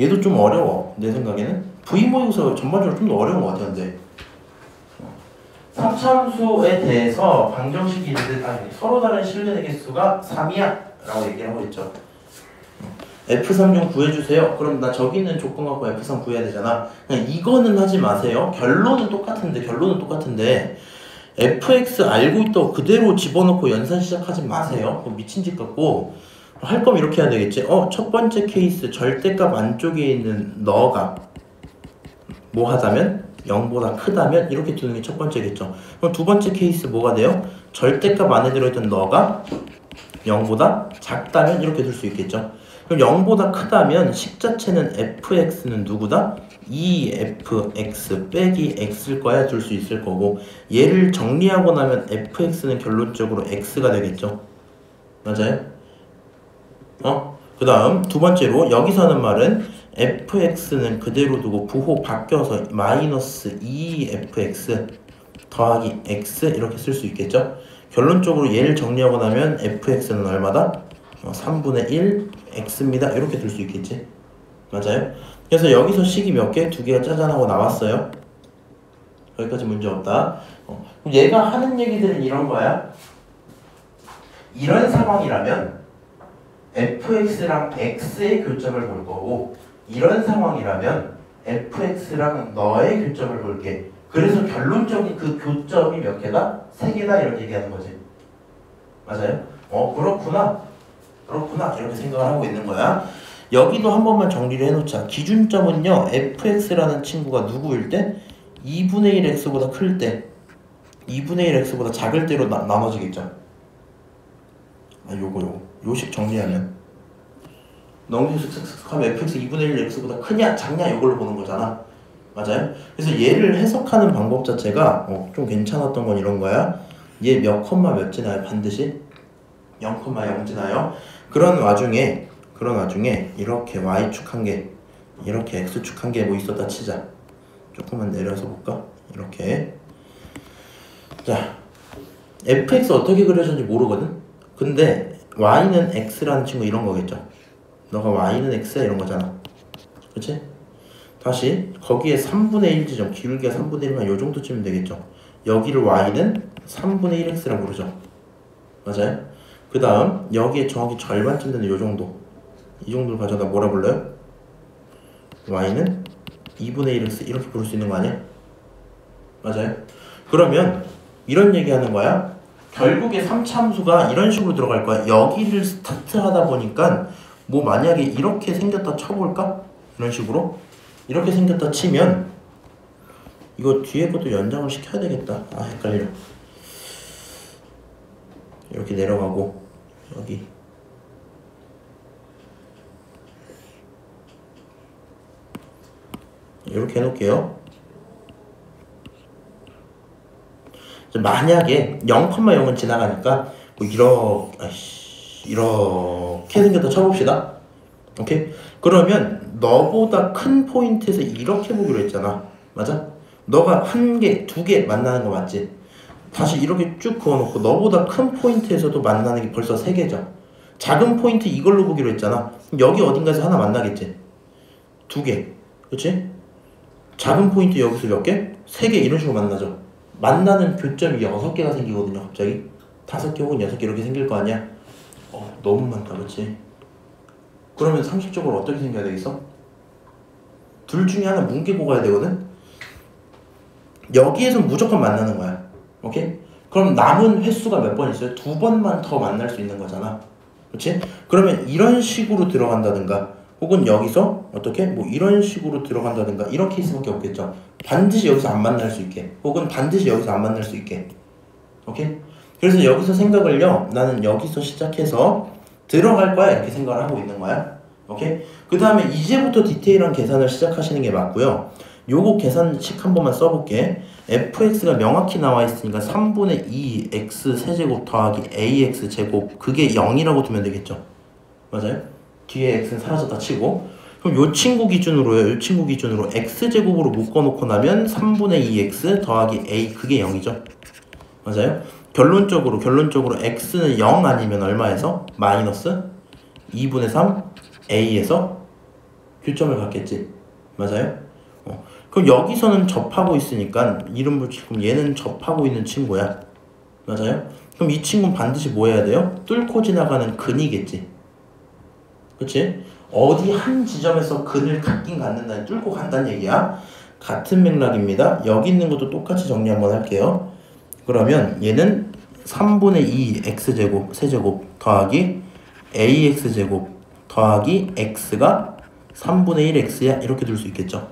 얘도 좀 어려워. 내 생각에는 V모의고사 전반적으로 좀 더 어려운 것 같아요. 근데 3차함수에 대해서 방정식이 있는데 서로 다른 실근의 개수가 3이야 라고 얘기를 하고 있죠. F3 좀 구해주세요. 그럼 나 저기 있는 조건 갖고 F3 구해야 되잖아. 그냥 이거는 하지 마세요. 결론은 똑같은데 fx 알고 있다고 그대로 집어넣고 연산 시작하지 마세요. 그거 미친 짓 같고 할 거면 이렇게 해야 되겠지. 첫 번째 케이스 절대값 안쪽에 있는 너가 뭐 하다면 0보다 크다면 이렇게 두는 게 첫 번째겠죠. 그럼 두 번째 케이스 뭐가 돼요? 절대값 안에 들어있던 너가 0보다 작다면 이렇게 둘 수 있겠죠. 그럼 0보다 크다면 식 자체는 fx는 누구다? 2fx 빼기 x일 거야 둘 수 있을 거고 얘를 정리하고 나면 fx는 결론적으로 x가 되겠죠. 맞아요? 그 다음 두 번째로 여기서 하는 말은 fx는 그대로 두고 부호 바뀌어서 마이너스 2fx 더하기 x 이렇게 쓸 수 있겠죠. 결론적으로 얘를 정리하고 나면 fx는 얼마다? 3분의 1 x입니다. 이렇게 둘 수 있겠지. 맞아요? 그래서 여기서 식이 몇 개? 두 개가 짜잔하고 나왔어요. 여기까지 문제 없다. 얘가 하는 얘기들은 이런 거야. 이런 상황이라면 fx랑 x의 교점을 볼 거고 이런 상황이라면 fx랑 너의 교점을 볼게. 그래서 결론적인 그 교점이 몇 개다? 3개다 이런 얘기하는 거지. 맞아요? 그렇구나 이렇게 생각을 하고 있는 거야. 여기도 한 번만 정리를 해놓자. 기준점은요 fx라는 친구가 누구일 때? 2분의 1 x보다 클 때 2분의 1 x보다 작을 때로 나눠지겠죠. 요식 정리하면 넘기면서 쓱쓱 하면 fx 2분의 1 x보다 크냐 작냐 이걸로 보는 거잖아. 맞아요? 그래서 얘를 해석하는 방법 자체가 좀 괜찮았던 건 이런 거야. 얘 몇 컴마 몇 지나요? 반드시 0,0 지나요. 그런 와중에 이렇게 y축 한 개 이렇게 x축 한 개 뭐 있었다 치자. 조금만 내려서 볼까? 이렇게. 자, fx 어떻게 그려졌는지 모르거든? 근데 y는 x라는 친구 이런 거겠죠. 너가 y는 x야 이런 거잖아. 그치? 다시 거기에 3분의 1 지점, 기울기가 3분의 1이면 요 정도쯤 되겠죠. 여기를 y는 3분의 1x라고 부르죠. 맞아요? 그 다음 여기에 정확히 절반쯤 되는 요 정도, 이 정도를 가져다 뭐라 불러요? y는 2분의 1x 이렇게 부를 수 있는 거 아니야? 맞아요? 그러면 이런 얘기 하는 거야. 결국에 3차 함수가 이런 식으로 들어갈 거야. 여기를 스타트 하다 보니까 뭐 만약에 이렇게 생겼다 쳐볼까? 이런 식으로 이렇게 생겼다 치면 이거 뒤에 것도 연장을 시켜야 되겠다. 헷갈려. 이렇게 내려가고 여기 이렇게 해놓을게요. 만약에 0,0은 지나가니까 뭐 이렇게 생겼다 쳐봅시다. 오케이? 그러면 너보다 큰 포인트에서 이렇게 보기로 했잖아. 맞아? 너가 한 개, 두 개 만나는 거 맞지? 다시 이렇게 쭉 그어놓고 너보다 큰 포인트에서도 만나는 게 벌써 3개죠. 작은 포인트 이걸로 보기로 했잖아. 여기 어딘가에서 하나 만나겠지? 2개. 그치? 작은 포인트 여기서 몇 개? 3개 이런 식으로 만나죠. 만나는 교점이 6개가 생기거든요. 갑자기 5개 혹은 6개 이렇게 생길 거 아니야? 너무 많다. 그치? 그러면 상식적으로 어떻게 생겨야 되겠어? 둘 중에 하나 뭉개고 가야 되거든? 여기에서 무조건 만나는 거야. 오케이? 그럼 남은 횟수가 몇 번 있어요? 2번만 더 만날 수 있는 거잖아. 그렇지? 그러면 이런 식으로 들어간다든가 혹은 여기서 어떻게? 뭐 이런 식으로 들어간다든가 이런 케이스밖에 없겠죠. 반드시 여기서 안 만날 수 있게 혹은 반드시 여기서 안 만날 수 있게. 오케이? 그래서 여기서 생각을요, 나는 여기서 시작해서 들어갈 거야 이렇게 생각을 하고 있는 거야. 오케이? 그 다음에 이제부터 디테일한 계산을 시작하시는 게 맞고요. 요거 계산식 한 번만 써볼게. fx가 명확히 나와 있으니까 3분의 2 x 세제곱 더하기 ax 제곱, 그게 0이라고 두면 되겠죠. 맞아요? 뒤에 x는 사라졌다 치고 그럼 요 친구 기준으로요. 요 친구 기준으로 x제곱으로 묶어놓고 나면 3분의 2x 더하기 a 그게 0이죠. 맞아요? 결론적으로 x는 0 아니면 얼마에서? 마이너스 2분의 3 a에서 교점을 갖겠지. 맞아요? 그럼 여기서는 접하고 있으니까 이름 붙일 거면 얘는 접하고 있는 친구야. 맞아요? 그럼 이 친구는 반드시 뭐 해야 돼요? 뚫고 지나가는 근이겠지. 그치? 어디 한 지점에서 근을 갖긴 갖는다. 뚫고 간다는 얘기야. 같은 맥락입니다. 여기 있는 것도 똑같이 정리 한번 할게요. 그러면 얘는 3분의 2 x제곱 세제곱 더하기 ax제곱 더하기 x가 3분의 1 x야. 이렇게 둘 수 있겠죠.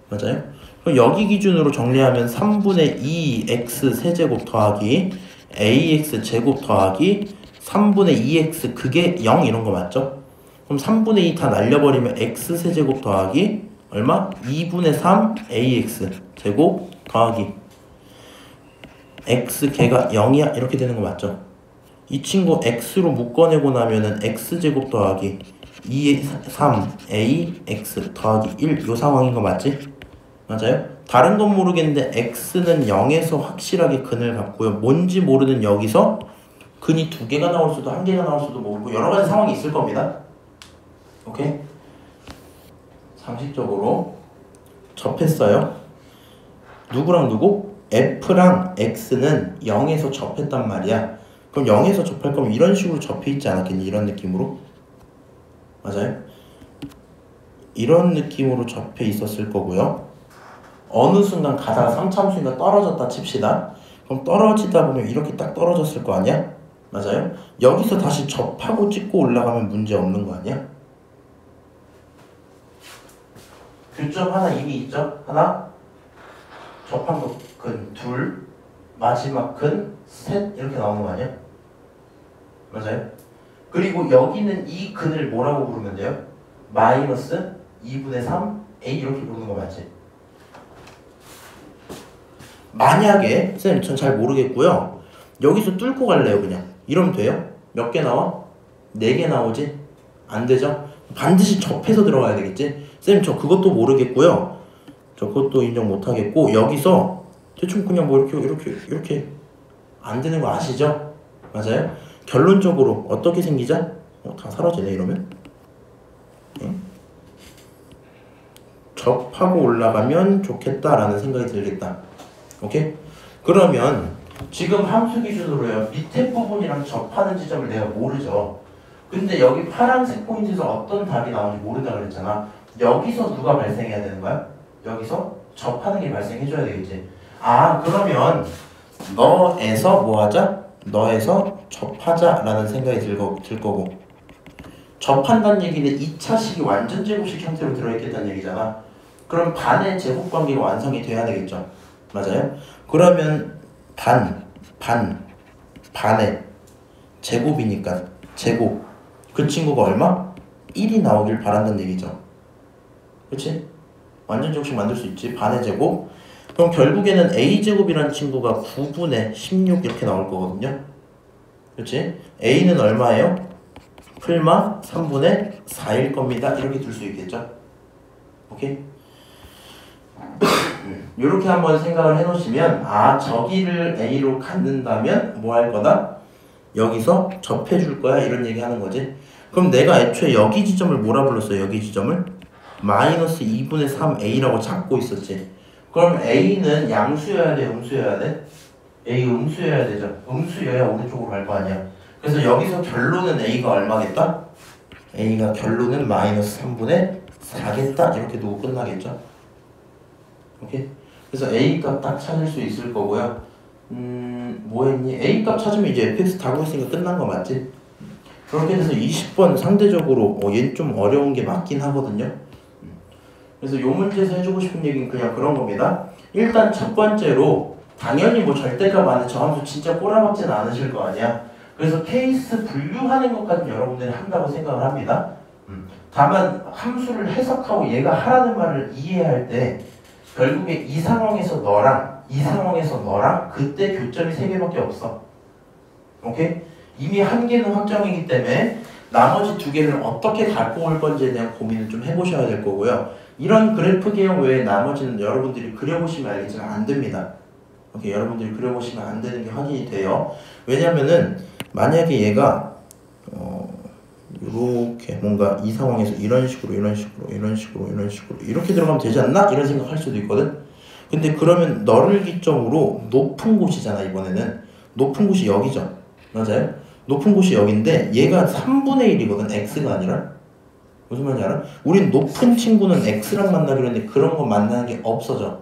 맞아요? 그럼 여기 기준으로 정리하면 3분의 2 x 세제곱 더하기 ax 제곱 더하기 3분의 2x 그게 0 이런 거 맞죠? 그럼 3분의 2 다 날려버리면 x 세제곱 더하기 얼마? 2분의 3 ax 제곱 더하기 x 걔가 0이야 이렇게 되는 거 맞죠? 이 친구 x로 묶어내고 나면은 x제곱 더하기 2, 3 ax 더하기 1 요 상황인 거 맞지? 맞아요? 다른 건 모르겠는데 x는 0에서 확실하게 근을 갖고요. 뭔지 모르는 여기서 근이 2개가 나올 수도 1개가 나올 수도 모르고 여러 가지 상황이 있을 겁니다. 오케이? 상식적으로 접했어요. 누구랑 누구? f랑 x는 0에서 접했단 말이야. 그럼 0에서 접할 거면 이런 식으로 접해 있지 않았겠니? 이런 느낌으로? 맞아요? 이런 느낌으로 접해 있었을 거고요. 어느 순간 가다가 3참수니까 떨어졌다 칩시다. 그럼 떨어지다 보면 이렇게 딱 떨어졌을 거 아니야? 맞아요? 여기서 다시 접하고 찍고 올라가면 문제 없는 거 아니야? 교점 하나 이미 있죠? 하나 접한 거 근 둘 마지막 근 셋 이렇게 나오는 거 아니야? 맞아요? 그리고 여기는 이 근을 뭐라고 부르면 돼요? 마이너스 2분의 3 a 이렇게 부르는 거 맞지? 만약에 선생님 전 잘 모르겠고요. 여기서 뚫고 갈래요 그냥. 이러면 돼요? 몇 개 나와? 4개 나오지? 안 되죠? 반드시 접해서 들어가야 되겠지? 선생님 저 그것도 모르겠고요. 저 그것도 인정 못하겠고 여기서 대충 그냥 뭐 이렇게 안 되는 거 아시죠? 맞아요? 결론적으로 어떻게 생기자? 다 사라지네 이러면? 응? 접하고 올라가면 좋겠다라는 생각이 들겠다. 오케이? 그러면 지금 함수 기준으로요. 밑에 부분이랑 접하는 지점을 내가 모르죠. 근데 여기 파란색 포인트에서 어떤 답이 나오는지 모른다 그랬잖아. 여기서 누가 발생해야 되는 거야? 여기서 접하는 게 발생해줘야 되겠지. 아 그러면 너에서 뭐 하자? 너에서 접하자라는 생각이 들 거고 접한다는 얘기는 2차식이 완전 제곱식 형태로 들어있겠다는 얘기잖아. 그럼 반의 제곱 관계가 완성이 돼야 되겠죠. 맞아요? 그러면 반의 제곱이니까 제곱 그 친구가 얼마? 1이 나오길 바란다는 얘기죠. 그치? 완전 제곱식 만들 수 있지. 반의 제곱 그럼 결국에는 a제곱이라는 친구가 9분의 16 이렇게 나올 거거든요. 그치? a는 얼마예요? 풀마 3분의 4일 겁니다. 이렇게 둘 수 있겠죠. 오케이? 이렇게 한번 생각을 해놓으시면 아 저기를 a로 갖는다면 뭐 할 거다? 여기서 접해줄 거야 이런 얘기 하는 거지. 그럼 내가 애초에 여기 지점을 뭐라 불렀어요? 여기 지점을? 마이너스 2분의 3a라고 잡고 있었지. 그럼 a는 양수여야 돼? 음수여야 돼? a 음수여야 되죠. 음수여야 오른쪽으로 갈 거 아니야. 그래서 여기서 결론은 a가 얼마겠다? a가 결론은 마이너스 3분의 4겠다. 이렇게 두고 끝나겠죠. 오케이? 그래서 a 값 딱 찾을 수 있을 거고요. 뭐 했니? a 값 찾으면 이제 fx 다 구했으니까 끝난 거 맞지? 그렇게 돼서 20번 상대적으로 얘는 좀 어려운 게 맞긴 하거든요. 그래서 요 문제에서 해주고 싶은 얘기는 그냥 그런 겁니다. 일단 첫 번째로 당연히 뭐 절대값 안에 저 함수 진짜 꼬라박지는 않으실 거 아니야. 그래서 케이스 분류하는 것까지 여러분들이 한다고 생각을 합니다. 다만 함수를 해석하고 얘가 하라는 말을 이해할 때 결국에 이 상황에서 너랑 이 상황에서 너랑 그때 교점이 3개밖에 없어. 오케이? 이미 한 개는 확정이기 때문에 나머지 두 개를 어떻게 갖고 올 건지에 대한 고민을 좀 해보셔야 될 거고요. 이런 그래프 개형 외에 나머지는 여러분들이 그려보시면 알겠지만 안 됩니다. 오케이, 여러분들이 그려보시면 안 되는 게 확인이 돼요. 왜냐면은 만약에 얘가 이렇게 뭔가 이 상황에서 이런 식으로 이렇게 들어가면 되지 않나? 이런 생각할 수도 있거든. 근데 그러면 너를 기점으로 높은 곳이잖아. 이번에는 높은 곳이 여기죠. 맞아요? 높은 곳이 여기인데 얘가 3분의 1이거든. x가 아니라. 무슨 말인지 알아? 우린 높은 친구는 x랑 만나기로 했는데 그런 거 만나는 게 없어져.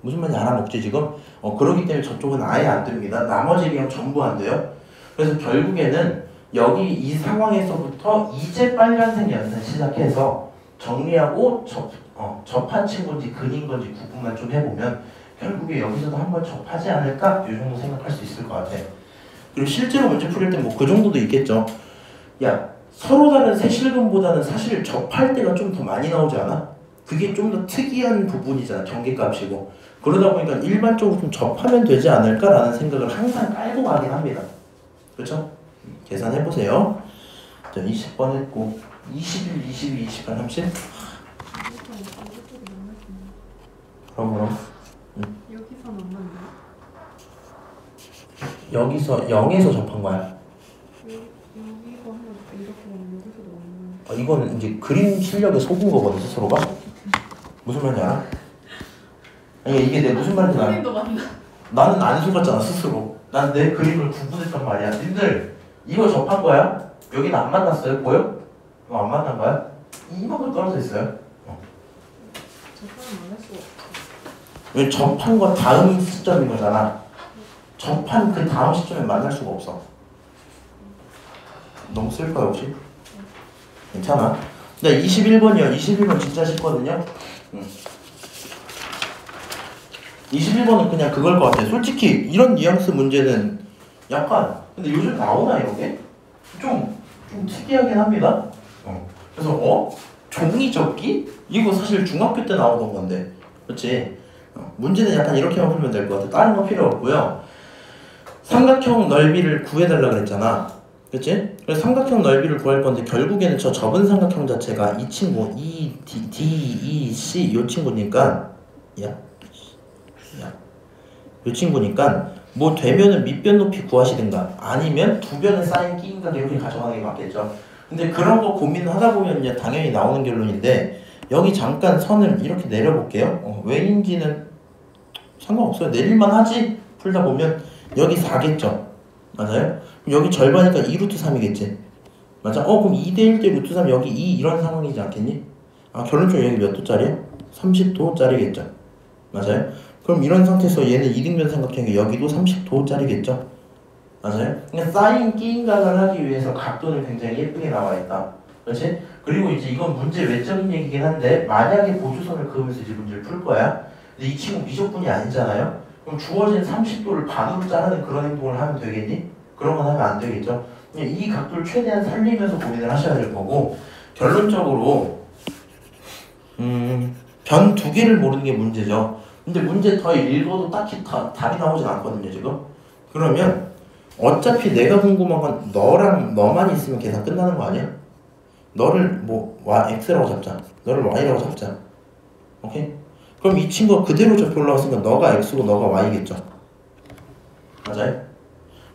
무슨 말인지 알아먹지 지금? 그러기 때문에 저쪽은 아예 안 됩니다. 나머지 그냥 전부 안 돼요. 그래서 결국에는 여기 이 상황에서부터 이제 빨간색 연산 시작해서 정리하고 접한 친구인지 근인 건지 구분만 좀 해보면 결국에 여기서도 한번 접하지 않을까? 이 정도 생각할 수 있을 것 같아. 그리고 실제로 문제 풀릴 때 뭐 그 정도도 있겠죠. 야, 서로 다른 세실근보다는 사실 접할 때가 좀 더 많이 나오지 않아? 그게 좀 더 특이한 부분이잖아. 경계값이고. 그러다 보니까 일반적으로 좀 접하면 되지 않을까라는 생각을 항상 깔고 가긴 합니다. 그렇죠? 계산해보세요. 자, 20번 했고 21, 22, 28, 30 그럼 여기서 만났나요? 여기서 0에서 접한 거야. 여기서 한번 이렇게 하면 여기서도 만나요. 이거는 이제 그림 실력에 속은 거거든 스스로가. 무슨 말인지 알아? 아니 이게 내 무슨 말인지 알아? 그림도 만나. 나는 안 속았잖아 스스로. 난 내 그림을 구분했단 말이야. 님들 이거 접한 거야? 여기는 안 만났어요? 보여? 이거 안 만난 거야? 이만큼 떨어져 있어요. 접근은 안할 수가 없어. 왜 접한 거 다음 시점인 거잖아. 접한 그 다음 시점에 만날 수가 없어. 너무 슬퍼요 혹시? 괜찮아. 네, 21번이요. 21번 진짜 쉽거든요. 21번은 그냥 그걸 것 같아. 솔직히 이런 뉘앙스 문제는 약간 근데 요즘 나오나 이렇게? 좀 특이하긴 합니다. 그래서 종이 접기? 이거 사실 중학교 때 나오던 건데. 그렇지? 문제는 약간 이렇게만 풀면 될 것 같아. 다른 거 필요 없고요. 삼각형 넓이를 구해달라 그랬잖아. 그치? 그래서 삼각형 넓이를 구할 건데 결국에는 저 접은 삼각형 자체가 이 친구 E, D, E, C 요 친구니까 요 친구니까 뭐 되면은 밑변 높이 구하시든가 아니면 두 변의 사인 끼인가 이렇게 가져가는 게 맞겠죠. 근데 그런 거 고민하다 보면 당연히 나오는 결론인데 여기 잠깐 선을 이렇게 내려볼게요. 왜인지는 상관없어요. 내릴만 하지? 풀다 보면 여기 4겠죠. 맞아요? 여기 절반이니까 2루트 3이겠지. 맞아? 그럼 2대1 대 루트 3 여기 2 이런 상황이지 않겠니? 결론적으로 여기 몇 도짜리야? 30도짜리겠죠. 맞아요? 그럼 이런 상태에서 얘는 이등변 삼각형이 여기도 30도짜리겠죠. 맞아요? 그러니까 사인 끼인각을 하기 위해서 각도는 굉장히 예쁘게 나와 있다. 그렇지? 그리고 이제 이건 문제 외적인 얘기긴 한데 만약에 보조선을 그으면서 이제 문제를 풀 거야. 근데 이 친구 미적분이 아니잖아요. 그럼 주어진 30도를 반으로 자르는 그런 행동을 하면 되겠니? 그런 건 하면 안 되겠죠. 이 각도를 최대한 살리면서 고민을 하셔야 될 거고 결론적으로 변 두 개를 모르는 게 문제죠. 근데 문제 더 읽어도 딱히 답이 나오진 않거든요 지금. 그러면 어차피 내가 궁금한 건 너랑 너만 있으면 계산 끝나는 거 아니야? 너를 뭐 X라고 잡자. 너를 Y라고 잡자. 오케이? 그럼 이 친구가 그대로 접혀 올라갔으니까 너가 X고 너가 Y겠죠. 맞아요?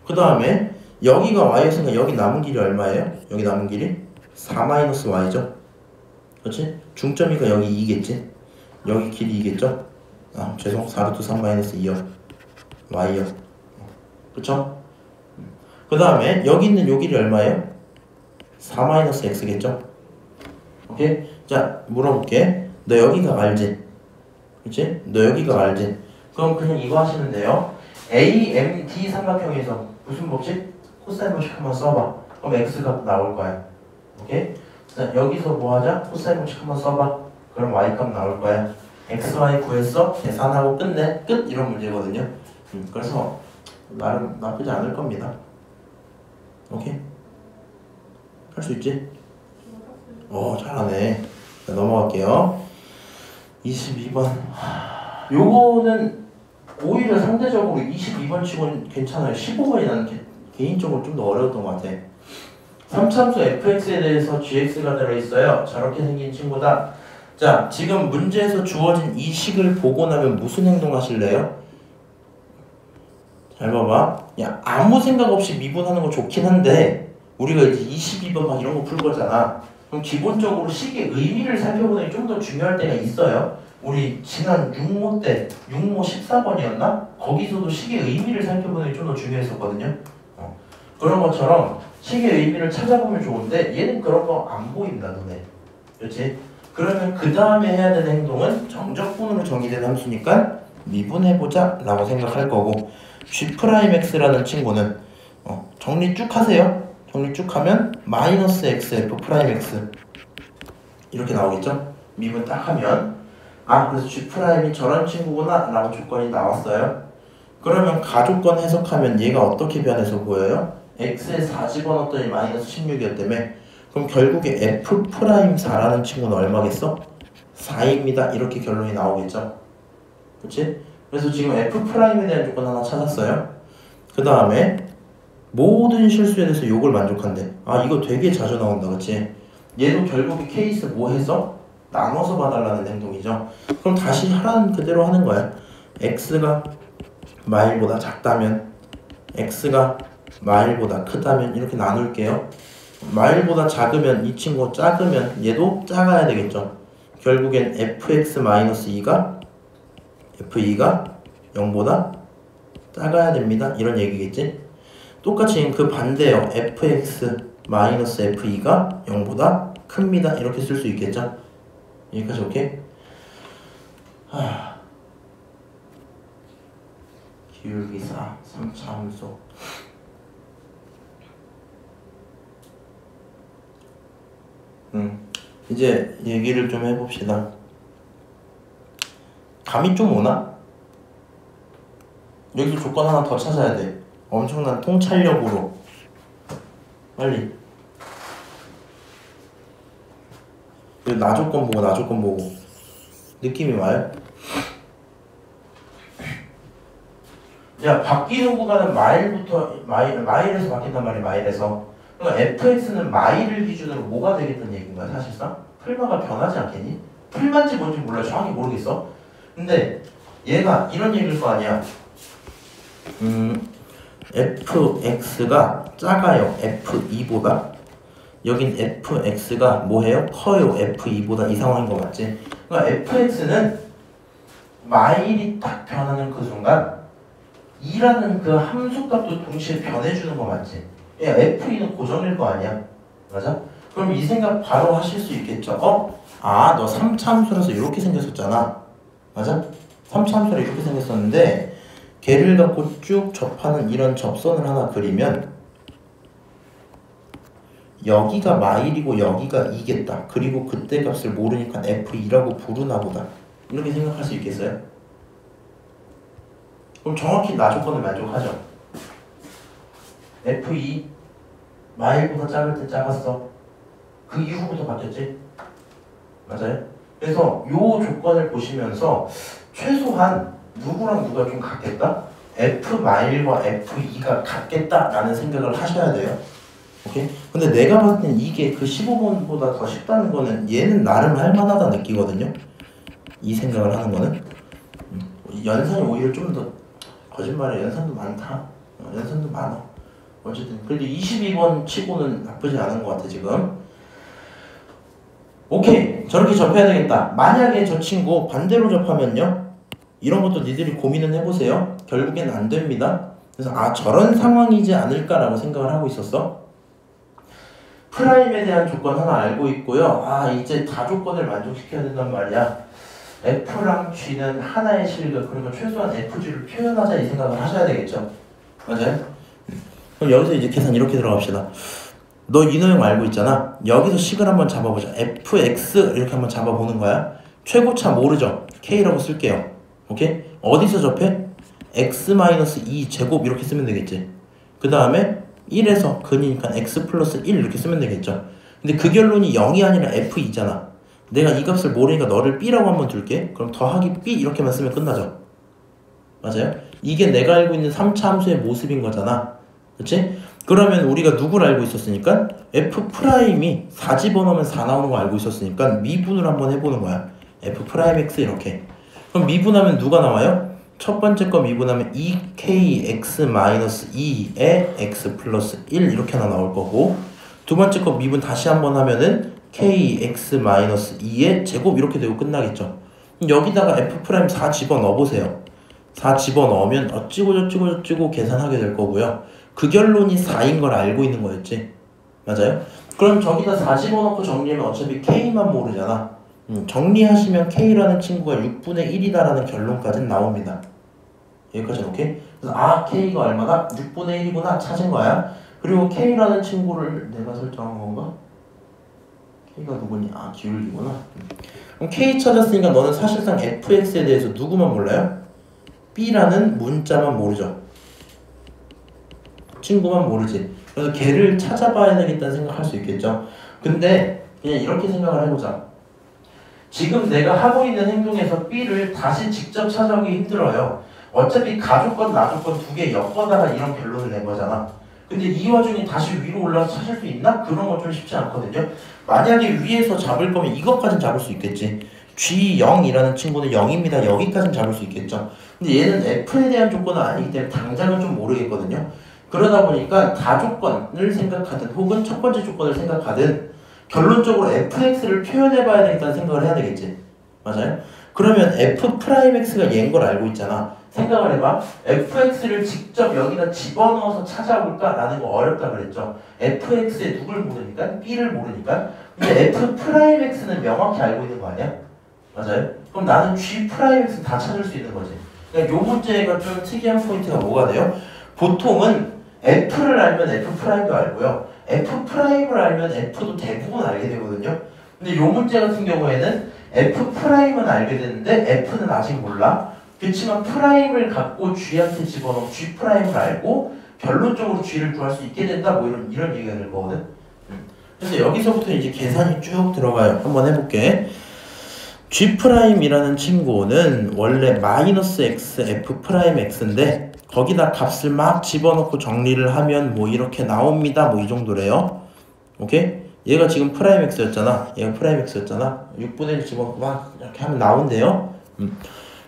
그 다음에 여기가 Y였으니까 여기 남은 길이 얼마예요? 여기 남은 길이 4-Y죠. 그렇지? 중점이니까 여기 2겠지? 여기 길이 2겠죠? 죄송 4루트 3-2요. Y요. 그쵸? 그 다음에 여기 있는 요 길이 얼마예요? 4-X겠죠? 오케이? 자 물어볼게. 너 여기가 알지? 그치? 너 여기가 알지? 그럼 그냥 이거 하시면 돼요. AMD 삼각형에서 무슨 법칙? 코사인 법칙 한번 써봐. 그럼 X값 나올 거야. 오케이? 자 여기서 뭐 하자? 코사인 법칙 한번 써봐. 그럼 Y값 나올 거야. XY 구했어? 계산하고 끝내? 끝! 이런 문제거든요. 그래서 나름 나쁘지 않을 겁니다. 오케이? 할 수 있지? 잘하네. 자, 넘어갈게요. 22번. 요거는 오히려 상대적으로 22번 치고는 괜찮아요. 15번이 나는 개인적으로 좀 더 어려웠던 것 같아. 3차함수 fx에 대해서 gx가 들어있어요. 저렇게 생긴 친구다. 자, 지금 문제에서 주어진 이 식을 보고 나면 무슨 행동 하실래요? 잘 봐봐. 야, 아무 생각 없이 미분하는 거 좋긴 한데 우리가 이제 22번 막 이런 거 풀 거잖아. 그럼 기본적으로 식의 의미를 살펴보는 게 좀 더 중요할 때가 있어요. 우리 지난 6모 때 6모 14번이었나? 거기서도 식의 의미를 살펴보는 게 좀 더 중요했었거든요. 그런 것처럼 식의 의미를 찾아보면 좋은데 얘는 그런 거 안 보인다 눈에. 그렇지? 그러면 그 다음에 해야 되는 행동은 정적분으로 정의된 함수니까 미분해보자 라고 생각할 거고, G'X라는 친구는 정리 쭉 하세요. 정리 쭉 하면 마이너스 x F'X 이렇게 나오겠죠? 미분 딱 하면 아, 그래서 G'이 저런 친구구나 라고 조건이 나왔어요. 그러면 가조건 해석하면 얘가 어떻게 변해서 보여요? x에 4 집어넣었더니 마이너스 16이었다며. 그럼 결국에 F'4라는 친구는 얼마겠어? 4입니다. 이렇게 결론이 나오겠죠? 그치? 그래서 지금 F'에 대한 조건 하나 찾았어요. 그 다음에 모든 실수에 대해서 요걸 만족한대. 아, 이거 되게 자주 나온다. 그치? 얘도 결국에 케이스 뭐 해서? 나눠서 봐달라는 행동이죠. 그럼 다시 하라는 그대로 하는 거야. x가 마일보다 작다면, x가 마일보다 크다면 이렇게 나눌게요. 마일보다 작으면 이 친구 작으면 얘도 작아야 되겠죠. 결국엔 fx-2가 f2가 0보다 작아야 됩니다. 이런 얘기겠지. 똑같이 그 반대요. fx-f2가 0보다 큽니다. 이렇게 쓸 수 있겠죠. 여기까지 오케이? 기울기사 3차 함수. 이제 얘기를 좀 해봅시다. 감이 좀 오나? 여기서 조건 하나 더 찾아야 돼. 엄청난 통찰력으로. 빨리. 나 조건 보고 나 조건 보고 느낌이 와요? 야, 바뀌는 구간은 마일에서 바뀐단 말이야. 마일에서. 그러니까 fx는 마일을 기준으로 뭐가 되겠다는 얘기인 거야 사실상. 풀마가 변하지 않겠니? 풀만지 뭔지 몰라. 정확히 모르겠어. 근데 얘가 이런 얘기일 거 아니야. fx가 작아요. f2보다. 여긴 fx가 뭐해요? 커요. f2보다. 이 상황인 거 맞지? 그러니까 fx는 마일이 딱 변하는 그 순간 2라는 그 함수값도 동시에 변해주는 거 맞지? 야, f2는 고정일 거 아니야? 맞아? 그럼 이 생각 바로 하실 수 있겠죠? 아, 너 3차 함수라서 이렇게 생겼었잖아. 맞아? 3차 함수라 이렇게 생겼었는데 걔를 갖고 쭉 접하는 이런 접선을 하나 그리면 여기가 마일이고 여기가 2겠다. 그리고 그때 값을 모르니까 f2라고 부르나 보다. 이렇게 생각할 수 있겠어요? 그럼 정확히 나 조건을 만족하죠. f2 마일보다 작을 때 작았어. 그 이후부터 바뀌었지? 맞아요? 그래서 요 조건을 보시면서 최소한 누구랑 누가 좀 같겠다? f 마일과 f2가 같겠다라는 생각을 하셔야 돼요. 오케이? 근데 내가 봤을 땐 이게 그 15번보다 더 쉽다는 거는 얘는 나름 할만하다 느끼거든요. 이 생각을 하는 거는 연산이 오히려 좀 더 거짓말해. 연산도 많다. 연산도 많아. 어쨌든 그래도 22번 치고는 나쁘지 않은 것 같아 지금. 오케이, 저렇게 접해야 되겠다. 만약에 저 친구 반대로 접하면요, 이런 것도 니들이 고민은 해보세요. 결국엔 안 됩니다. 그래서 아, 저런 상황이지 않을까라고 생각을 하고 있었어. 프라임에 대한 조건 하나 알고 있고요. 아, 이제 다 조건을 만족시켜야 된단 말이야. F랑 G는 하나의 실그, 그러니까 최소한 FG를 표현하자 이 생각을 하셔야 되겠죠. 맞아요? 그럼 여기서 이제 계산 이렇게 들어갑시다. 너 인호형 알고 있잖아. 여기서 식을 한번 잡아보자. fx 이렇게 한번 잡아보는 거야. 최고차 모르죠? k라고 쓸게요. 오케이? 어디서 접해? x-2 제곱 이렇게 쓰면 되겠지. 그 다음에 1에서 근이니까 x 플러스 1 이렇게 쓰면 되겠죠. 근데 그 결론이 0이 아니라 f2잖아. 내가 이 값을 모르니까 너를 b라고 한번 둘게. 그럼 더하기 b 이렇게만 쓰면 끝나죠. 맞아요? 이게 내가 알고 있는 3차 함수의 모습인 거잖아. 그치? 그러면 우리가 누구를 알고 있었으니까 F'이 4 집어넣으면 4 나오는 거 알고 있었으니까 미분을 한번 해보는 거야. F'X 이렇게. 그럼 미분하면 누가 나와요? 첫 번째 거 미분하면 2kx-2에 x 플러스 1 이렇게 하나 나올 거고, 두 번째 거 미분 다시 한번 하면은 kx-2의 제곱 이렇게 되고 끝나겠죠. 여기다가 F' 4 집어넣어 보세요. 4 집어넣으면 어찌고 계산하게 될 거고요. 그 결론이 4인 걸 알고 있는 거였지. 맞아요? 그럼 저기다 4 집어넣고 정리하면 어차피 K만 모르잖아. 정리하시면 K라는 친구가 6분의 1이다라는 결론까지는 나옵니다. 여기까지는 오케이? 그래서 K가 얼마다? 6분의 1이구나 찾은 거야. 그리고 K라는 친구를 내가 설정한 건가? K가 누구니? 기울기구나. 그럼 K 찾았으니까 너는 사실상 fx에 대해서 누구만 몰라요? B라는 문자만 모르죠. 친구만 모르지. 그래서 걔를 찾아봐야 되겠다는 생각할 수 있겠죠. 근데 그냥 이렇게 생각을 해보자. 지금 내가 하고 있는 행동에서 B를 다시 직접 찾아오기 힘들어요. 어차피 가족건 나족건 두 개 엮어다가 이런 결론을 낸 거잖아. 근데 이 와중에 다시 위로 올라서 찾을 수 있나? 그런 건 좀 쉽지 않거든요. 만약에 위에서 잡을 거면 이것까진 잡을 수 있겠지. G0이라는 친구는 0입니다. 여기까지는 잡을 수 있겠죠. 근데 얘는 F에 대한 조건은 아니기 때문에 당장은 좀 모르겠거든요. 그러다 보니까 다조건을 생각하든 혹은 첫 번째 조건을 생각하든 결론적으로 fx를 표현해봐야 되겠다는 생각을 해야 되겠지. 맞아요? 그러면 f'x가 얘인 걸 알고 있잖아. 생각을 해봐. fx를 직접 여기다 집어넣어서 찾아볼까? 라는 거 어렵다 그랬죠. fx에 누굴 모르니까? b를 모르니까. 근데 f'x는 명확히 알고 있는 거 아니야? 맞아요? 그럼 나는 g'x 다 찾을 수 있는 거지. 그러니까 요 문제가 좀 특이한 포인트가 뭐가 돼요? 보통은 f를 알면 f'도 알고요. f'을 알면 f도 대부분 알게 되거든요. 근데 요 문제 같은 경우에는 f'은 알게 되는데 f는 아직 몰라. 그렇지만 프라임을 갖고 g한테 집어넣어 g'을 알고 결론적으로 g를 구할 수 있게 된다. 뭐 이런 얘기가 될 거거든. 그래서 여기서부터 이제 계산이 쭉 들어가요. 한번 해볼게. g'이라는 친구는 원래 마이너스 x f'x인데 거기다 값을 막 집어넣고 정리를 하면 뭐 이렇게 나옵니다. 뭐 이 정도래요. 오케이? 얘가 지금 프라임 x였잖아. 얘가 프라임 x였잖아. 6분의 1 집어넣고 막 이렇게 하면 나온대요.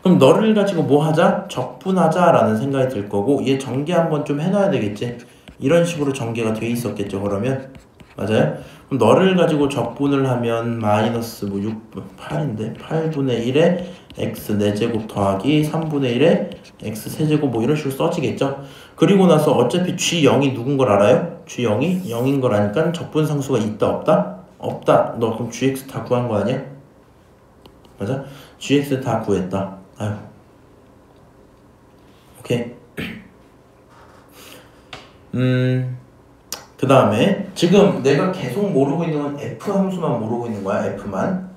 그럼 너를 가지고 뭐 하자? 적분하자 라는 생각이 들 거고, 얘 전개 한번 좀 해놔야 되겠지. 이런 식으로 전개가 돼 있었겠죠. 그러면 맞아요? 그럼 너를 가지고 적분을 하면 마이너스 뭐 8인데 8분의 1에 x 4제곱 더하기 3분의 1에 x 세제곱 뭐 이런 식으로 써지겠죠. 그리고 나서 어차피 g0이 누군 걸 알아요? g0이 0인 걸 아니까 적분상수가 있다 없다? 없다. 너 그럼 gx 다 구한 거 아니야? 맞아? gx 다 구했다. 아유. 오케이. 그 다음에 지금 내가 계속 모르고 있는 건 f 함수만 모르고 있는 거야. f만.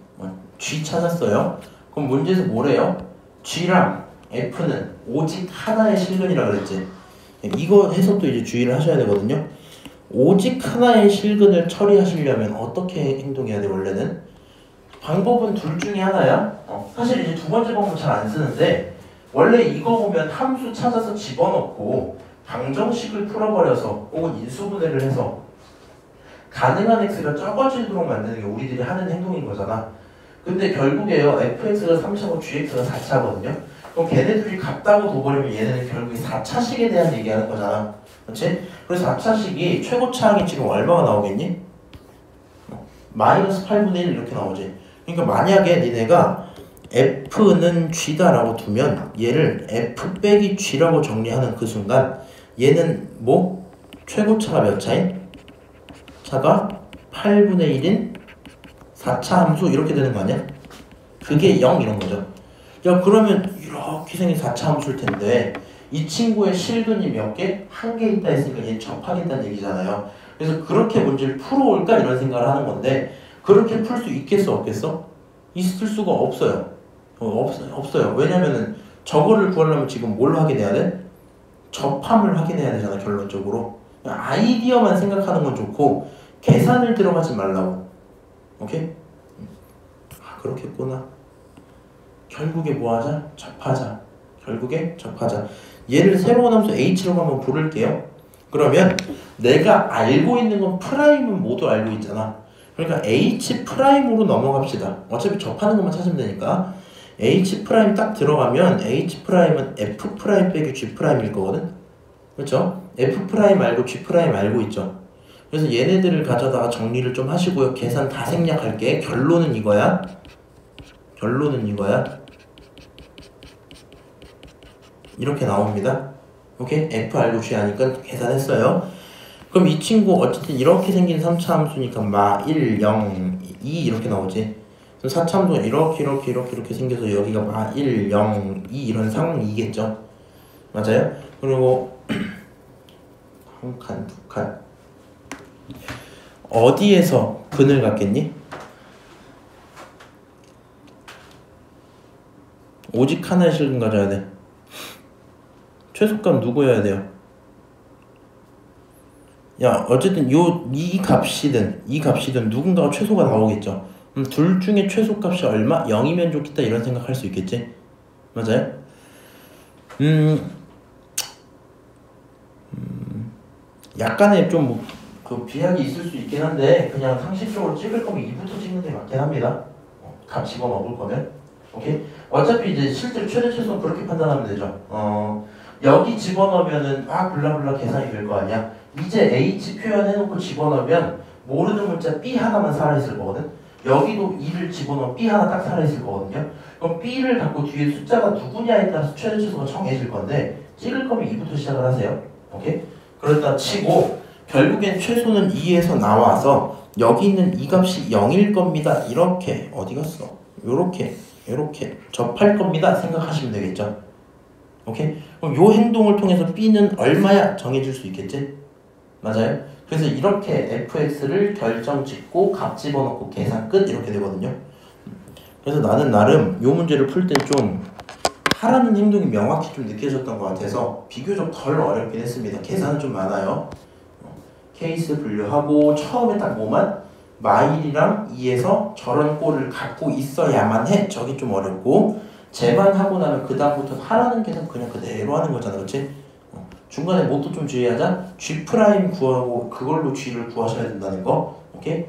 g 찾았어요. 그럼 문제에서 뭐래요? g랑 f는 오직 하나의 실근이라 그랬지. 이거 해석도 이제 주의를 하셔야 되거든요. 오직 하나의 실근을 처리하시려면 어떻게 행동해야 돼? 원래는 방법은 둘 중에 하나야. 사실 이제 두 번째 방법 잘 안 쓰는데, 원래 이거 보면 함수 찾아서 집어넣고 방정식을 풀어버려서 혹은 인수분해를 해서 가능한 x가 적어지도록 만드는 게 우리들이 하는 행동인 거잖아. 근데 결국에요, fx가 3차고 gx가 4차거든요. 그럼 걔네들이 같다고 둬버리면 얘네는 결국에 4차식에 대한 얘기하는 거잖아. 그렇지? 그래서 4차식이 최고차항이 지금 얼마가 나오겠니? 마이너스 8분의 1 이렇게 나오지. 그러니까 만약에 니네가 f는 g다라고 두면 얘를 f 빼기 g라고 정리하는 그 순간 얘는 뭐? 최고차가 몇 차인? 차가 8분의 1인 4차 함수 이렇게 되는 거 아니야? 그게 0 이런 거죠. 야, 그러면 이렇게 생긴 4차 함수일 텐데 이 친구의 실근이 몇 개? 한 개 있다 했으니까 얘 접하겠다는 얘기잖아요. 그래서 그렇게 문제를 풀어올까 이런 생각을 하는 건데, 그렇게 풀 수 있겠어 없겠어? 있을 수가 없어요. 없어요. 왜냐면은 저거를 구하려면 지금 뭘 확인해야 돼? 접함을 확인해야 되잖아. 결론적으로 아이디어만 생각하는 건 좋고 계산을 들어가지 말라고. 오케이? 그렇겠구나. 결국에 뭐 하자? 접하자. 결국에 접하자. 얘를 새로운 함수 h라고 한번 부를게요. 그러면 내가 알고 있는 건 프라임은 모두 알고 있잖아. 그러니까 H 프라임으로 넘어갑시다. 어차피 접하는 것만 찾으면 되니까 H 프라임 딱 들어가면 H 프라임은 F 프라임 빼기 G 프라임일 거거든. 그렇죠? F 프라임 알고 G 프라임 알고 있죠. 그래서 얘네들을 가져다가 정리를 좀 하시고요. 계산 다 생략할게. 결론은 이거야. 결론은 이거야. 이렇게 나옵니다. 오케이? F 알고 G 아니까 계산했어요. 그럼 이 친구 어쨌든 이렇게 생긴 3차 함수니까 마 1, 0, 2 이렇게 나오지. 그럼 4차 함수가 이렇게 생겨서 여기가 마 1, 0, 2 이런 상황이겠죠. 맞아요? 그리고 한 칸, 두 칸. 어디에서 근을 갖겠니? 오직 하나의 실근 가져야 돼. 최소값 누구여야 돼요? 야, 어쨌든 이 값이든 누군가가 최소가 나오겠죠. 그럼 둘 중에 최소값이 얼마? 0이면 좋겠다 이런 생각할 수 있겠지? 맞아요? 약간의 좀 그 비약이 있을 수 있긴 한데 그냥 상식적으로 찍을 거면 2부터 찍는 게 맞긴 합니다. 값 집어먹을 거면. 오케이? 어차피 이제 실제로 최대 최소는 그렇게 판단하면 되죠. 여기 집어넣으면은 블라블라 계산이 될 거 아니야. 이제 H 표현해놓고 집어넣으면 모르는 문자 B 하나만 살아있을 거거든. 여기도 2를 집어넣으면 B 하나 딱 살아있을 거거든요. 그럼 B를 갖고 뒤에 숫자가 누구냐에 따라서 최대 최소가 정해질 건데 찍을 거면 2부터 시작을 하세요. 오케이? 그렇다 치고 결국엔 최소는 2에서 나와서 여기 있는 이 값이 0일 겁니다. 이렇게 어디 갔어? 요렇게 접할 겁니다. 생각하시면 되겠죠. 오케이? 그럼 요 행동을 통해서 B는 얼마야? 정해질 수 있겠지? 맞아요? 그래서 이렇게 fx를 결정 짓고 값 집어넣고 계산 끝 이렇게 되거든요. 그래서 나는 나름 요 문제를 풀 땐 좀 하라는 행동이 명확히 좀 느껴졌던 것 같아서 비교적 덜 어렵긴 했습니다. 계산은 좀 많아요. 케이스 분류하고 처음에 딱 뭐만? 마일이랑 2에서 저런 꼴을 갖고 있어야만 해. 저게 좀 어렵고 재반하고 나면 그 다음부터 하라는 계산 그냥 그대로 하는 거잖아. 그치? 중간에 뭣도 좀 주의하자. G 프라임 구하고 그걸로 G를 구하셔야 된다는 거. 오케이?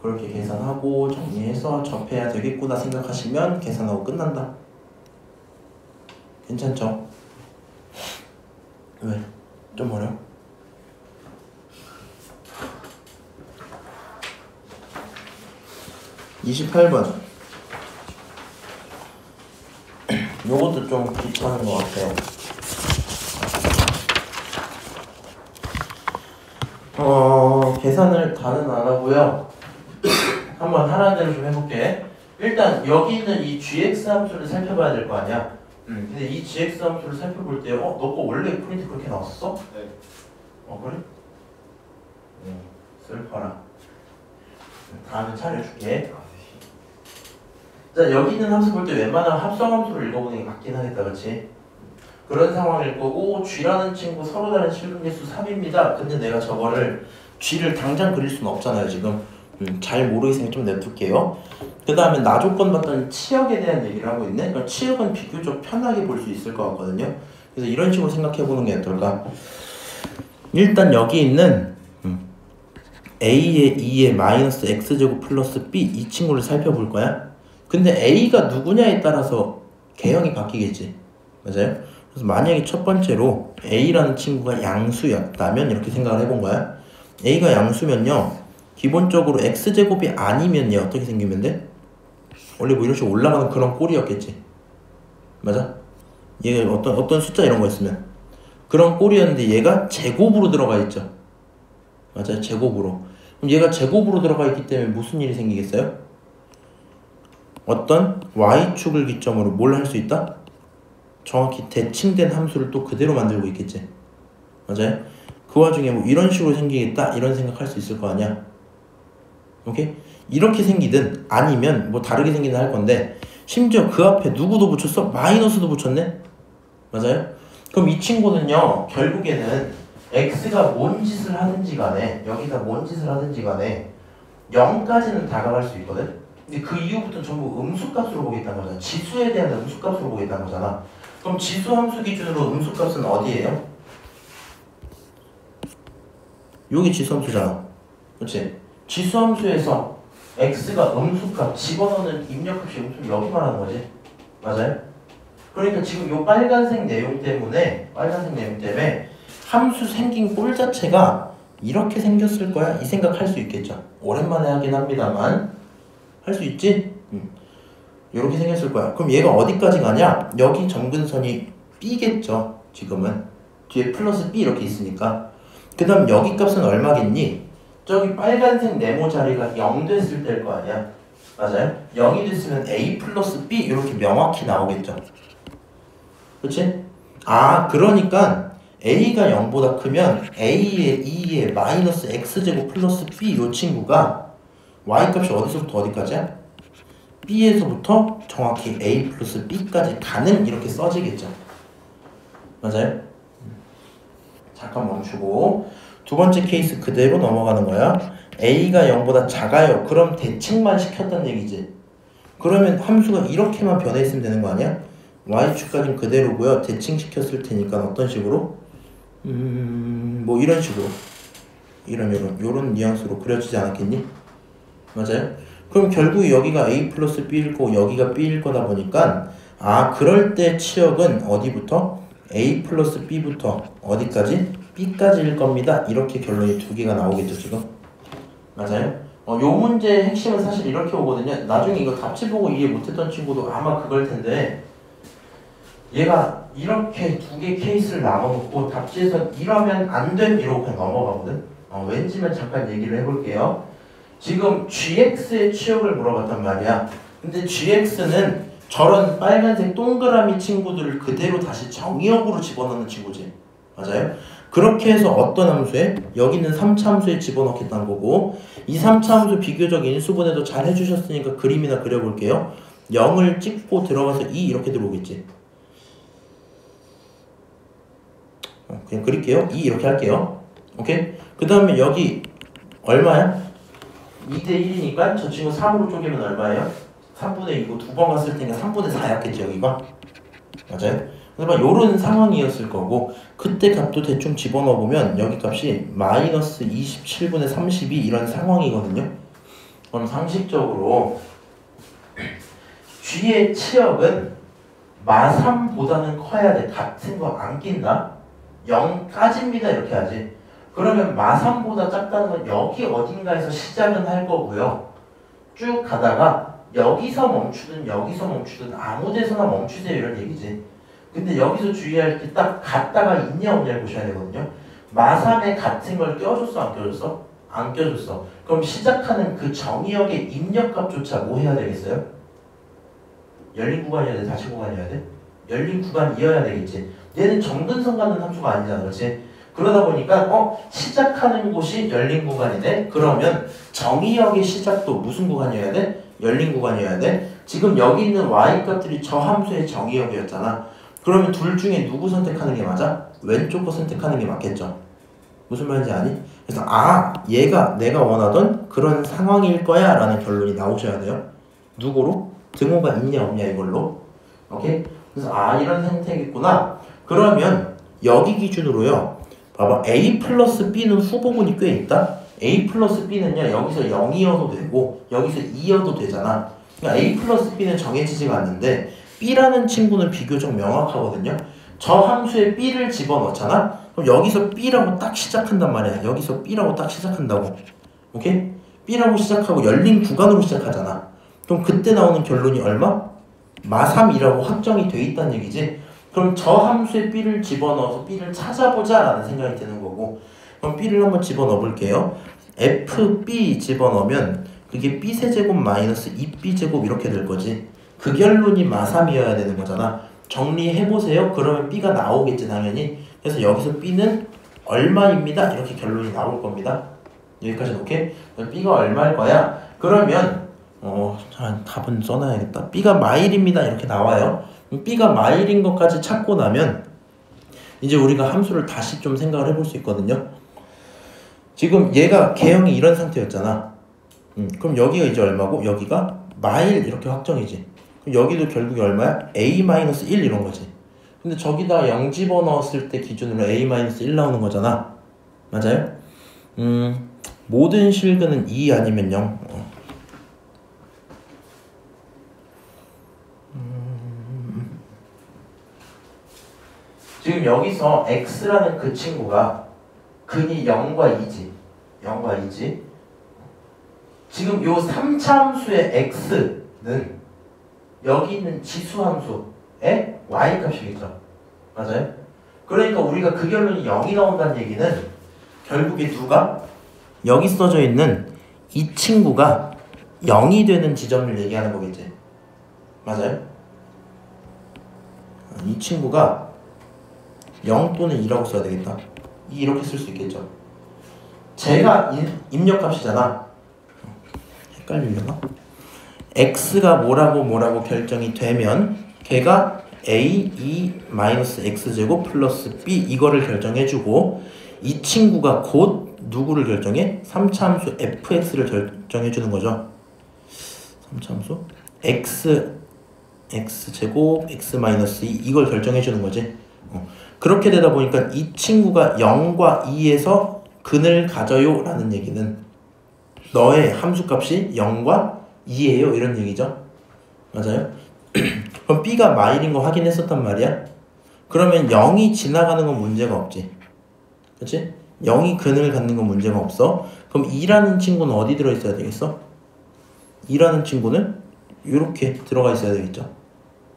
그렇게 계산하고 정리해서 접해야 되겠구나 생각하시면 계산하고 끝난다. 괜찮죠? 왜? 좀 어려워? (28번) 요것도 좀 귀찮은 것 같아요. 계산을 다는 안 하고요. 한번 하라는 대로 좀 해볼게. 일단 여기 있는 이 gx 함수를 살펴봐야 될 거 아니야. 근데 이 gx 함수를 살펴볼 때 너 거 원래 프린트 그렇게 나왔었어? 네. 그래? 슬퍼라. 다음에 차려줄게. 자, 여기 있는 함수 볼 때 웬만하면 합성 함수를 읽어보는 게 맞긴 하겠다, 그렇지? 그런 상황일 거고 G라는 친구 서로 다른 실근계수 3입니다. 근데 내가 저거를 G를 당장 그릴 수는 없잖아요, 지금. 잘 모르겠으니 좀 냅둘게요. 그 다음에 나 조건 봤더니 치역에 대한 얘기를 하고 있네. 그러니까 치역은 비교적 편하게 볼 수 있을 것 같거든요. 그래서 이런 식으로 생각해보는 게 어떨까? 일단 여기 있는 A의 2의 마이너스 X제곱 플러스 B 이 친구를 살펴볼 거야. 근데 A가 누구냐에 따라서 개형이 바뀌겠지. 맞아요? 그래서 만약에 첫 번째로 A라는 친구가 양수였다면 이렇게 생각을 해본 거야. A가 양수면요. 기본적으로 X제곱이 아니면 얘 어떻게 생기면 돼? 원래 뭐 이런 식으로 올라가는 그런 꼴이었겠지. 맞아? 얘가 어떤 숫자 이런 거 있으면 그런 꼴이었는데 얘가 제곱으로 들어가 있죠. 맞아요? 제곱으로. 그럼 얘가 제곱으로 들어가 있기 때문에 무슨 일이 생기겠어요? 어떤 y축을 기점으로 뭘 할 수 있다? 정확히 대칭된 함수를 또 그대로 만들고 있겠지. 맞아요? 그 와중에 뭐 이런 식으로 생기겠다 이런 생각할 수 있을 거 아니야. 오케이? 이렇게 생기든 아니면 뭐 다르게 생기든 할 건데 심지어 그 앞에 누구도 붙였어? 마이너스도 붙였네? 맞아요? 그럼 이 친구는요 결국에는 x가 뭔 짓을 하든지 간에 여기다 뭔 짓을 하든지 간에 0까지는 다가갈 수 있거든? 근데 그 이후부터 전부 음수값으로 보겠다는 거잖아. 지수에 대한 음수값으로 보겠다는 거잖아. 그럼 지수 함수 기준으로 음수값은 어디예요? 여기 지수함수잖아. 그렇지? 지수함수에서 x가 음수값 집어넣는 입력값이 음수 여기 말하는 거지. 맞아요? 그러니까 지금 요 빨간색 내용 때문에 함수 생긴 꼴 자체가 이렇게 생겼을 거야 이 생각할 수 있겠죠. 오랜만에 하긴 합니다만 할 수 있지? 이렇게 생겼을 거야. 그럼 얘가 어디까지 가냐? 여기 점근선이 B겠죠. 지금은 뒤에 플러스 B 이렇게 있으니까. 그 다음 여기 값은 얼마겠니? 저기 빨간색 네모 자리가 0 됐을 때일 거 아니야. 맞아요? 0이 됐으면 A 플러스 B 이렇게 명확히 나오겠죠. 그치? 아 그러니까 A가 0보다 크면 A의 2의 마이너스 X제곱 플러스 B 이 친구가 Y값이 어디서부터 어디까지야? B에서부터 정확히 A 플러스 B까지 가는 이렇게 써지겠죠. 맞아요? 잠깐 멈추고 두 번째 케이스 그대로 넘어가는 거야. A가 0보다 작아요. 그럼 대칭만 시켰단 얘기지. 그러면 함수가 이렇게만 변해 있으면 되는 거 아니야? Y축까지는 그대로고요. 대칭 시켰을 테니까 어떤 식으로? 뭐 이런 식으로 요런 뉘앙스로 그려지지 않았겠니? 맞아요? 그럼 결국 여기가 A 플러스 B일 거고 여기가 B일 거다 보니까 아 그럴 때 치역은 어디부터? A 플러스 B부터 어디까지? B까지일 겁니다. 이렇게 결론이 두 개가 나오겠죠 지금? 맞아요? 요 문제의 핵심은 사실 이렇게 오거든요. 나중에 이거 답지 보고 이해 못했던 친구도 아마 그걸 텐데 얘가 이렇게 두 개 케이스를 나눠놓고 답지에서 이러면 안 됨 이러고 그냥 넘어가거든. 왠지면 잠깐 얘기를 해볼게요. 지금 gx의 치역을 물어봤단 말이야. 근데 gx는 저런 빨간색 동그라미 친구들을 그대로 다시 정의역으로 집어넣는 친구지. 맞아요? 그렇게 해서 어떤 함수에? 여기 있는 3차 함수에 집어넣겠다는 거고 이 3차 함수 비교적 인수분해도 잘 해주셨으니까 그림이나 그려볼게요. 0을 찍고 들어가서 2 이렇게 들어오겠지. 그냥 그릴게요. 2 이렇게 할게요. 오케이? 그 다음에 여기 얼마야? 2대 1이니까 저 친구 3으로 쪼개면 얼마예요? 3분의 2고 두 번 갔을 테니까 3분의 4였겠죠 여기가? 맞아요? 그래서 요런 상황이었을 거고 그때 값도 대충 집어넣어보면 여기 값이 마이너스 27분의 32 이런 상황이거든요. 그럼 상식적으로 G의 치역은 마3보다는 커야 돼. 같은 거 안 낀다? 0까지입니다 이렇게 하지. 그러면 마3보다 작다는 건 여기 어딘가에서 시작은 할 거고요. 쭉 가다가 여기서 멈추든 아무 데서나 멈추세요 이런 얘기지. 근데 여기서 주의할 게 딱 갔다가 있냐 없냐를 보셔야 되거든요. 마3에 같은 걸 껴줬어 안 껴줬어? 안 껴줬어. 그럼 시작하는 그 정의역의 입력값조차 뭐 해야 되겠어요? 열린 구간이어야 돼? 닫힌 구간이어야 돼? 열린 구간이어야 되겠지. 얘는 정근선 가는 함수가 아니잖아. 그렇지? 그러다 보니까 시작하는 곳이 열린 구간이네. 그러면 정의역의 시작도 무슨 구간이어야 돼? 열린 구간이어야 돼. 지금 여기 있는 y값들이 저 함수의 정의역이었잖아. 그러면 둘 중에 누구 선택하는 게 맞아? 왼쪽 거 선택하는 게 맞겠죠. 무슨 말인지 아니? 그래서 얘가 내가 원하던 그런 상황일 거야 라는 결론이 나오셔야 돼요. 누구로? 등호가 있냐 없냐 이걸로. 오케이? 그래서 이런 선택이구나. 그러면 여기 기준으로요. 봐봐. A 플러스 B는 후보군이 꽤 있다. A 플러스 B는요. 여기서 0이어도 되고 여기서 2여도 되잖아. 그러니까 A 플러스 B는 정해지지가 않는데 B라는 친구는 비교적 명확하거든요. 저 함수에 B를 집어넣잖아. 그럼 여기서 B라고 딱 시작한단 말이야. 여기서 B라고 딱 시작한다고. 오케이? B라고 시작하고 열린 구간으로 시작하잖아. 그럼 그때 나오는 결론이 얼마? 마3이라고 확정이 돼 있다는 얘기지. 그럼 저 함수에 B를 집어넣어서 B를 찾아보자 라는 생각이 드는 거고 그럼 B를 한번 집어넣어 볼게요. FB 집어넣으면 그게 B세제곱 마이너스 2B제곱 이렇게 될 거지. 그 결론이 마3이어야 되는 거잖아. 정리해보세요. 그러면 B가 나오겠지 당연히. 그래서 여기서 B는 얼마입니다. 이렇게 결론이 나올 겁니다. 여기까지는 오케이? B가 얼마일 거야? 그러면 답은 써놔야겠다. B가 마일입니다. 이렇게 나와요. B가 마일인 것까지 찾고 나면 이제 우리가 함수를 다시 좀 생각을 해볼 수 있거든요. 지금 얘가 개형이 이런 상태였잖아. 그럼 여기가 이제 얼마고 여기가 마일 이렇게 확정이지. 그럼 여기도 결국에 얼마야? A-1 이런 거지. 근데 저기다 0 집어넣었을 때 기준으로 A-1 나오는 거잖아. 맞아요? 모든 실근은 2 아니면 0. 지금 여기서 x라는 그 친구가 근이 0과 2지. 0과 2지. 지금 요 3차 함수의 x는 여기 있는 지수 함수의 y 값이겠죠. 맞아요? 그러니까 우리가 그 결론이 0이 나온다는 얘기는 결국에 누가? 여기 써져 있는 이 친구가 0이 되는 지점을 얘기하는 거겠지. 맞아요? 이 친구가 0 또는 2라고 써야 되겠다. 이렇게 쓸 수 있겠죠. 제가 입력값이잖아. 헷갈리려나? x가 뭐라고 결정이 되면 걔가 a2-x제곱 플러스 b 이거를 결정해주고 이 친구가 곧 누구를 결정해? 3차 함수 fx를 결정해주는 거죠. 3차 함수 x제곱 x-2 이걸 결정해주는 거지. 그렇게 되다 보니까 이 친구가 0과 2에서 근을 가져요 라는 얘기는 너의 함수값이 0과 2예요 이런 얘기죠. 맞아요? 그럼 b가 마일인 거 확인했었단 말이야. 그러면 0이 지나가는 건 문제가 없지. 그치? 0이 근을 갖는 건 문제가 없어. 그럼 2라는 친구는 어디 들어있어야 되겠어? 2라는 친구는 이렇게 들어가 있어야 되겠죠.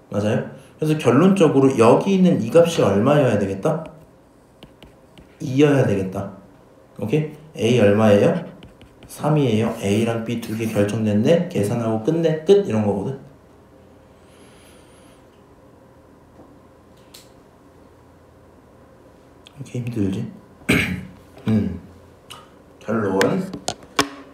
맞아요? 그래서 결론적으로 여기 있는 이 값이 얼마여야 되겠다? 2여야 되겠다. 오케이? A 얼마예요? 3이에요. A랑 B 두 개 결정됐네. 계산하고 끝내. 끝. 이런 거거든. 이렇게 힘들지? 결론.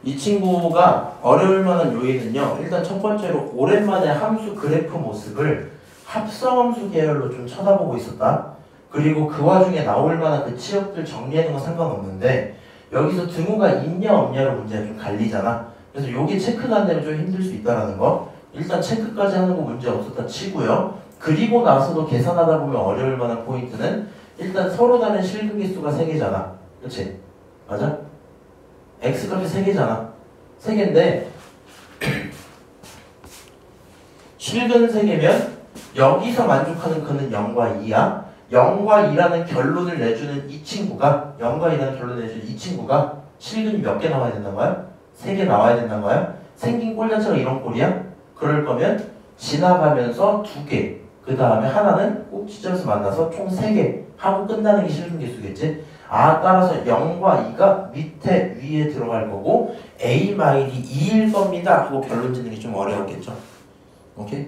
이 친구가 어려울 만한 요인은요. 일단 첫 번째로 오랜만에 함수 그래프 모습을 합성함수 계열로 좀 쳐다보고 있었다. 그리고 그 와중에 나올 만한 그 치역들 정리하는 건 상관없는데 여기서 등호가 있냐 없냐로 문제가 좀 갈리잖아. 그래서 요게 체크가 안 되면 좀 힘들 수 있다는 거. 일단 체크까지 하는 거 문제 없었다 치고요. 그리고 나서도 계산하다 보면 어려울 만한 포인트는 일단 서로 다른 실근 개수가 3개잖아. 그치? 맞아? x값이 3개잖아. 3개인데 실근 3개면 여기서 만족하는 근은 0과 2야. 0과 2라는 결론을 내주는 이 친구가 0과 2라는 결론을 내주는 이 친구가 실근이 몇 개 나와야 된다는 거야? 3개 나와야 된다는 거야? 생긴 꼴 자체가 이런 꼴이야? 그럴 거면 지나가면서 2개 그 다음에 하나는 꼭 지점에서 만나서 총 3개 하고 끝나는 게 실근 개수겠지? 따라서 0과 2가 밑에 위에 들어갈 거고 A 마일이 2일 겁니다 하고 결론 짓는 게 좀 어려웠겠죠? 오케이?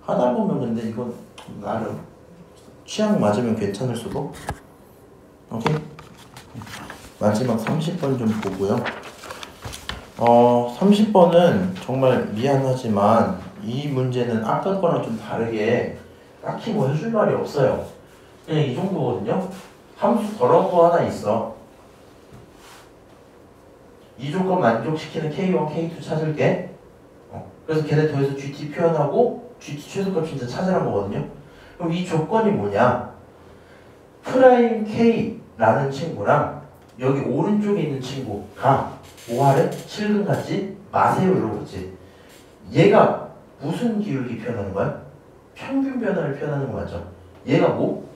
하다 보면 근데 이건 나름 취향 맞으면 괜찮을 수도. 오케이? 마지막 30번 좀 보고요. 30번은 정말 미안하지만 이 문제는 아까 거랑 좀 다르게 딱히 뭐 해줄 말이 없어요. 그냥 이 정도거든요. 함수 더러운 거 하나 있어. 이 조건 만족시키는 K1, K2 찾을게. 그래서 걔네 더해서 GT 표현하고 GT 최소값 진짜 찾으란 거거든요. 그럼 이 조건이 뭐냐? 프라임 K라는 친구랑 여기 오른쪽에 있는 친구가 5할에 실근 같지? 마세요 이러고 있지. 얘가 무슨 기울기 표현하는 거야? 평균 변화를 표현하는 거 맞죠? 얘가 뭐?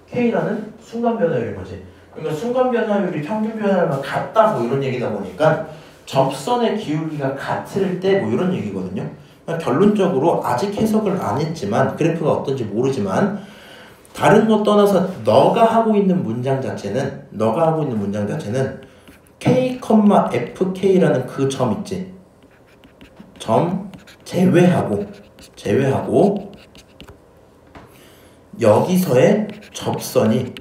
K라는 순간 변화율인 거지. 그러니까 순간 변화율이 평균 변화율과 같다 뭐 이런 얘기다 보니까 접선의 기울기가 같을 때 뭐 이런 얘기거든요. 그러니까 결론적으로 아직 해석을 안 했지만 그래프가 어떤지 모르지만 다른 거 떠나서 너가 하고 있는 문장 자체는 K, FK라는 그 점 있지. 점 제외하고 여기서의 접선이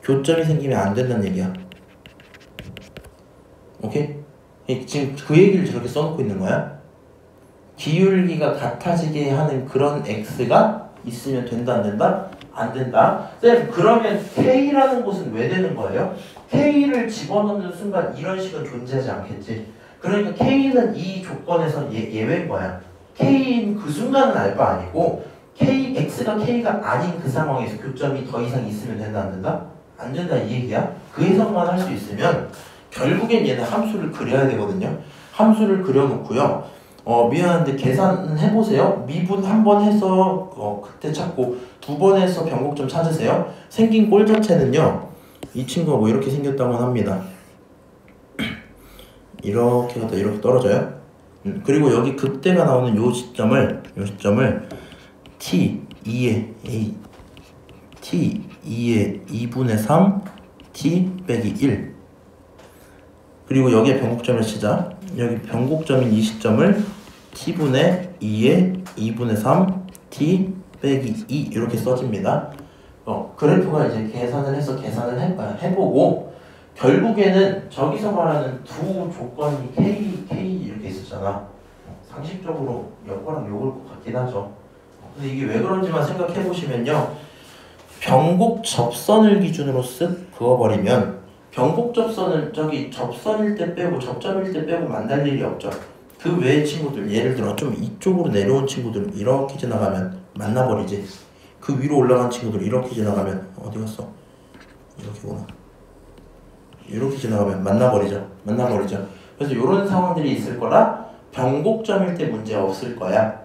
교점이 생기면 안 된다는 얘기야. 오케이? 지금 그 얘기를 저렇게 써놓고 있는 거야. 기울기가 같아지게 하는 그런 x가 있으면 된다 안 된다? 안 된다. 쌤 그러면 k라는 곳은 왜 되는 거예요? k를 집어넣는 순간 이런 식은 존재하지 않겠지. 그러니까 k는 이 조건에서 예외인 거야. k인 그 순간은 알 바 아니고 x가 k가 아닌 그 상황에서 교점이 더 이상 있으면 된다 안 된다? 안 된다 이 얘기야. 그 해석만 할 수 있으면 결국엔 얘는 함수를 그려야 되거든요. 함수를 그려놓고요. 미안한데 계산해보세요. 미분 한 번 해서 그때 찾고 두 번 해서 변곡점 찾으세요. 생긴 꼴 자체는요. 이 친구가 뭐 이렇게 생겼다고 합니다. 이렇게 갔다 이렇게 떨어져요. 그리고 여기 극대가 나오는 요 시점을 t2의 a t2의 2분의 3 t 빼기 1 그리고 여기에 변곡점을 치자. 여기 변곡점인 이 시점을 t분의 2의 2분의 3 t 빼기 2 이렇게 써집니다. 그래프가 이제 계산을 해보고 결국에는 저기서 말하는 두 조건이 K 이렇게 있었잖아. 상식적으로 요거랑 요걸 것 같긴 하죠. 근데 이게 왜 그런지만 생각해 보시면요. 변곡 접선을 기준으로 쓱 그어버리면 변곡 접선을 저기 접선일 때 빼고 접점일 때 빼고 만날 일이 없죠. 그 외의 친구들 예를 들어 좀 이쪽으로 내려온 친구들은 이렇게 지나가면 만나버리지. 그 위로 올라간 친구들 이렇게 지나가면 어디 갔어? 이렇게구나. 이렇게 지나가면 만나버리죠. 그래서 이런 상황들이 있을 거라 변곡점일 때 문제 없을 거야.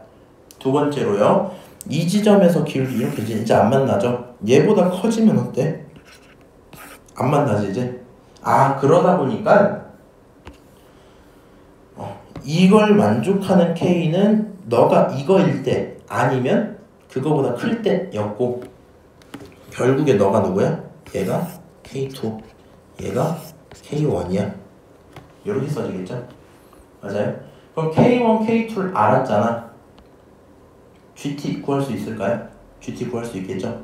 두 번째로요. 이 지점에서 기울기 이렇게 이제 안 만나죠. 얘보다 커지면 어때? 안 만나지 이제. 그러다 보니까 이걸 만족하는 K는 너가 이거일 때 아니면 그거보다 클 때였고 결국에 너가 누구야? 얘가 K2 얘가 K1이야. 이렇게 써지겠죠? 맞아요? 그럼 K1, K2를 알았잖아. GT 구할 수 있을까요? GT 구할 수 있겠죠?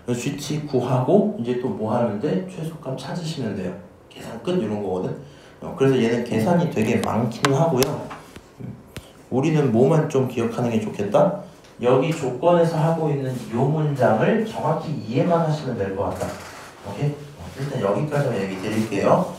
그래서 GT 구하고 이제 또 뭐 하면 돼? 최소값 찾으시면 돼요. 계산 끝 이런 거거든. 그래서 얘는 계산이 되게 많기는 하고요. 우리는 뭐만 좀 기억하는 게 좋겠다? 여기 조건에서 하고 있는 요 문장을 정확히 이해만 하시면 될 것 같다. 오케이? 일단 여기까지만 얘기 드릴게요.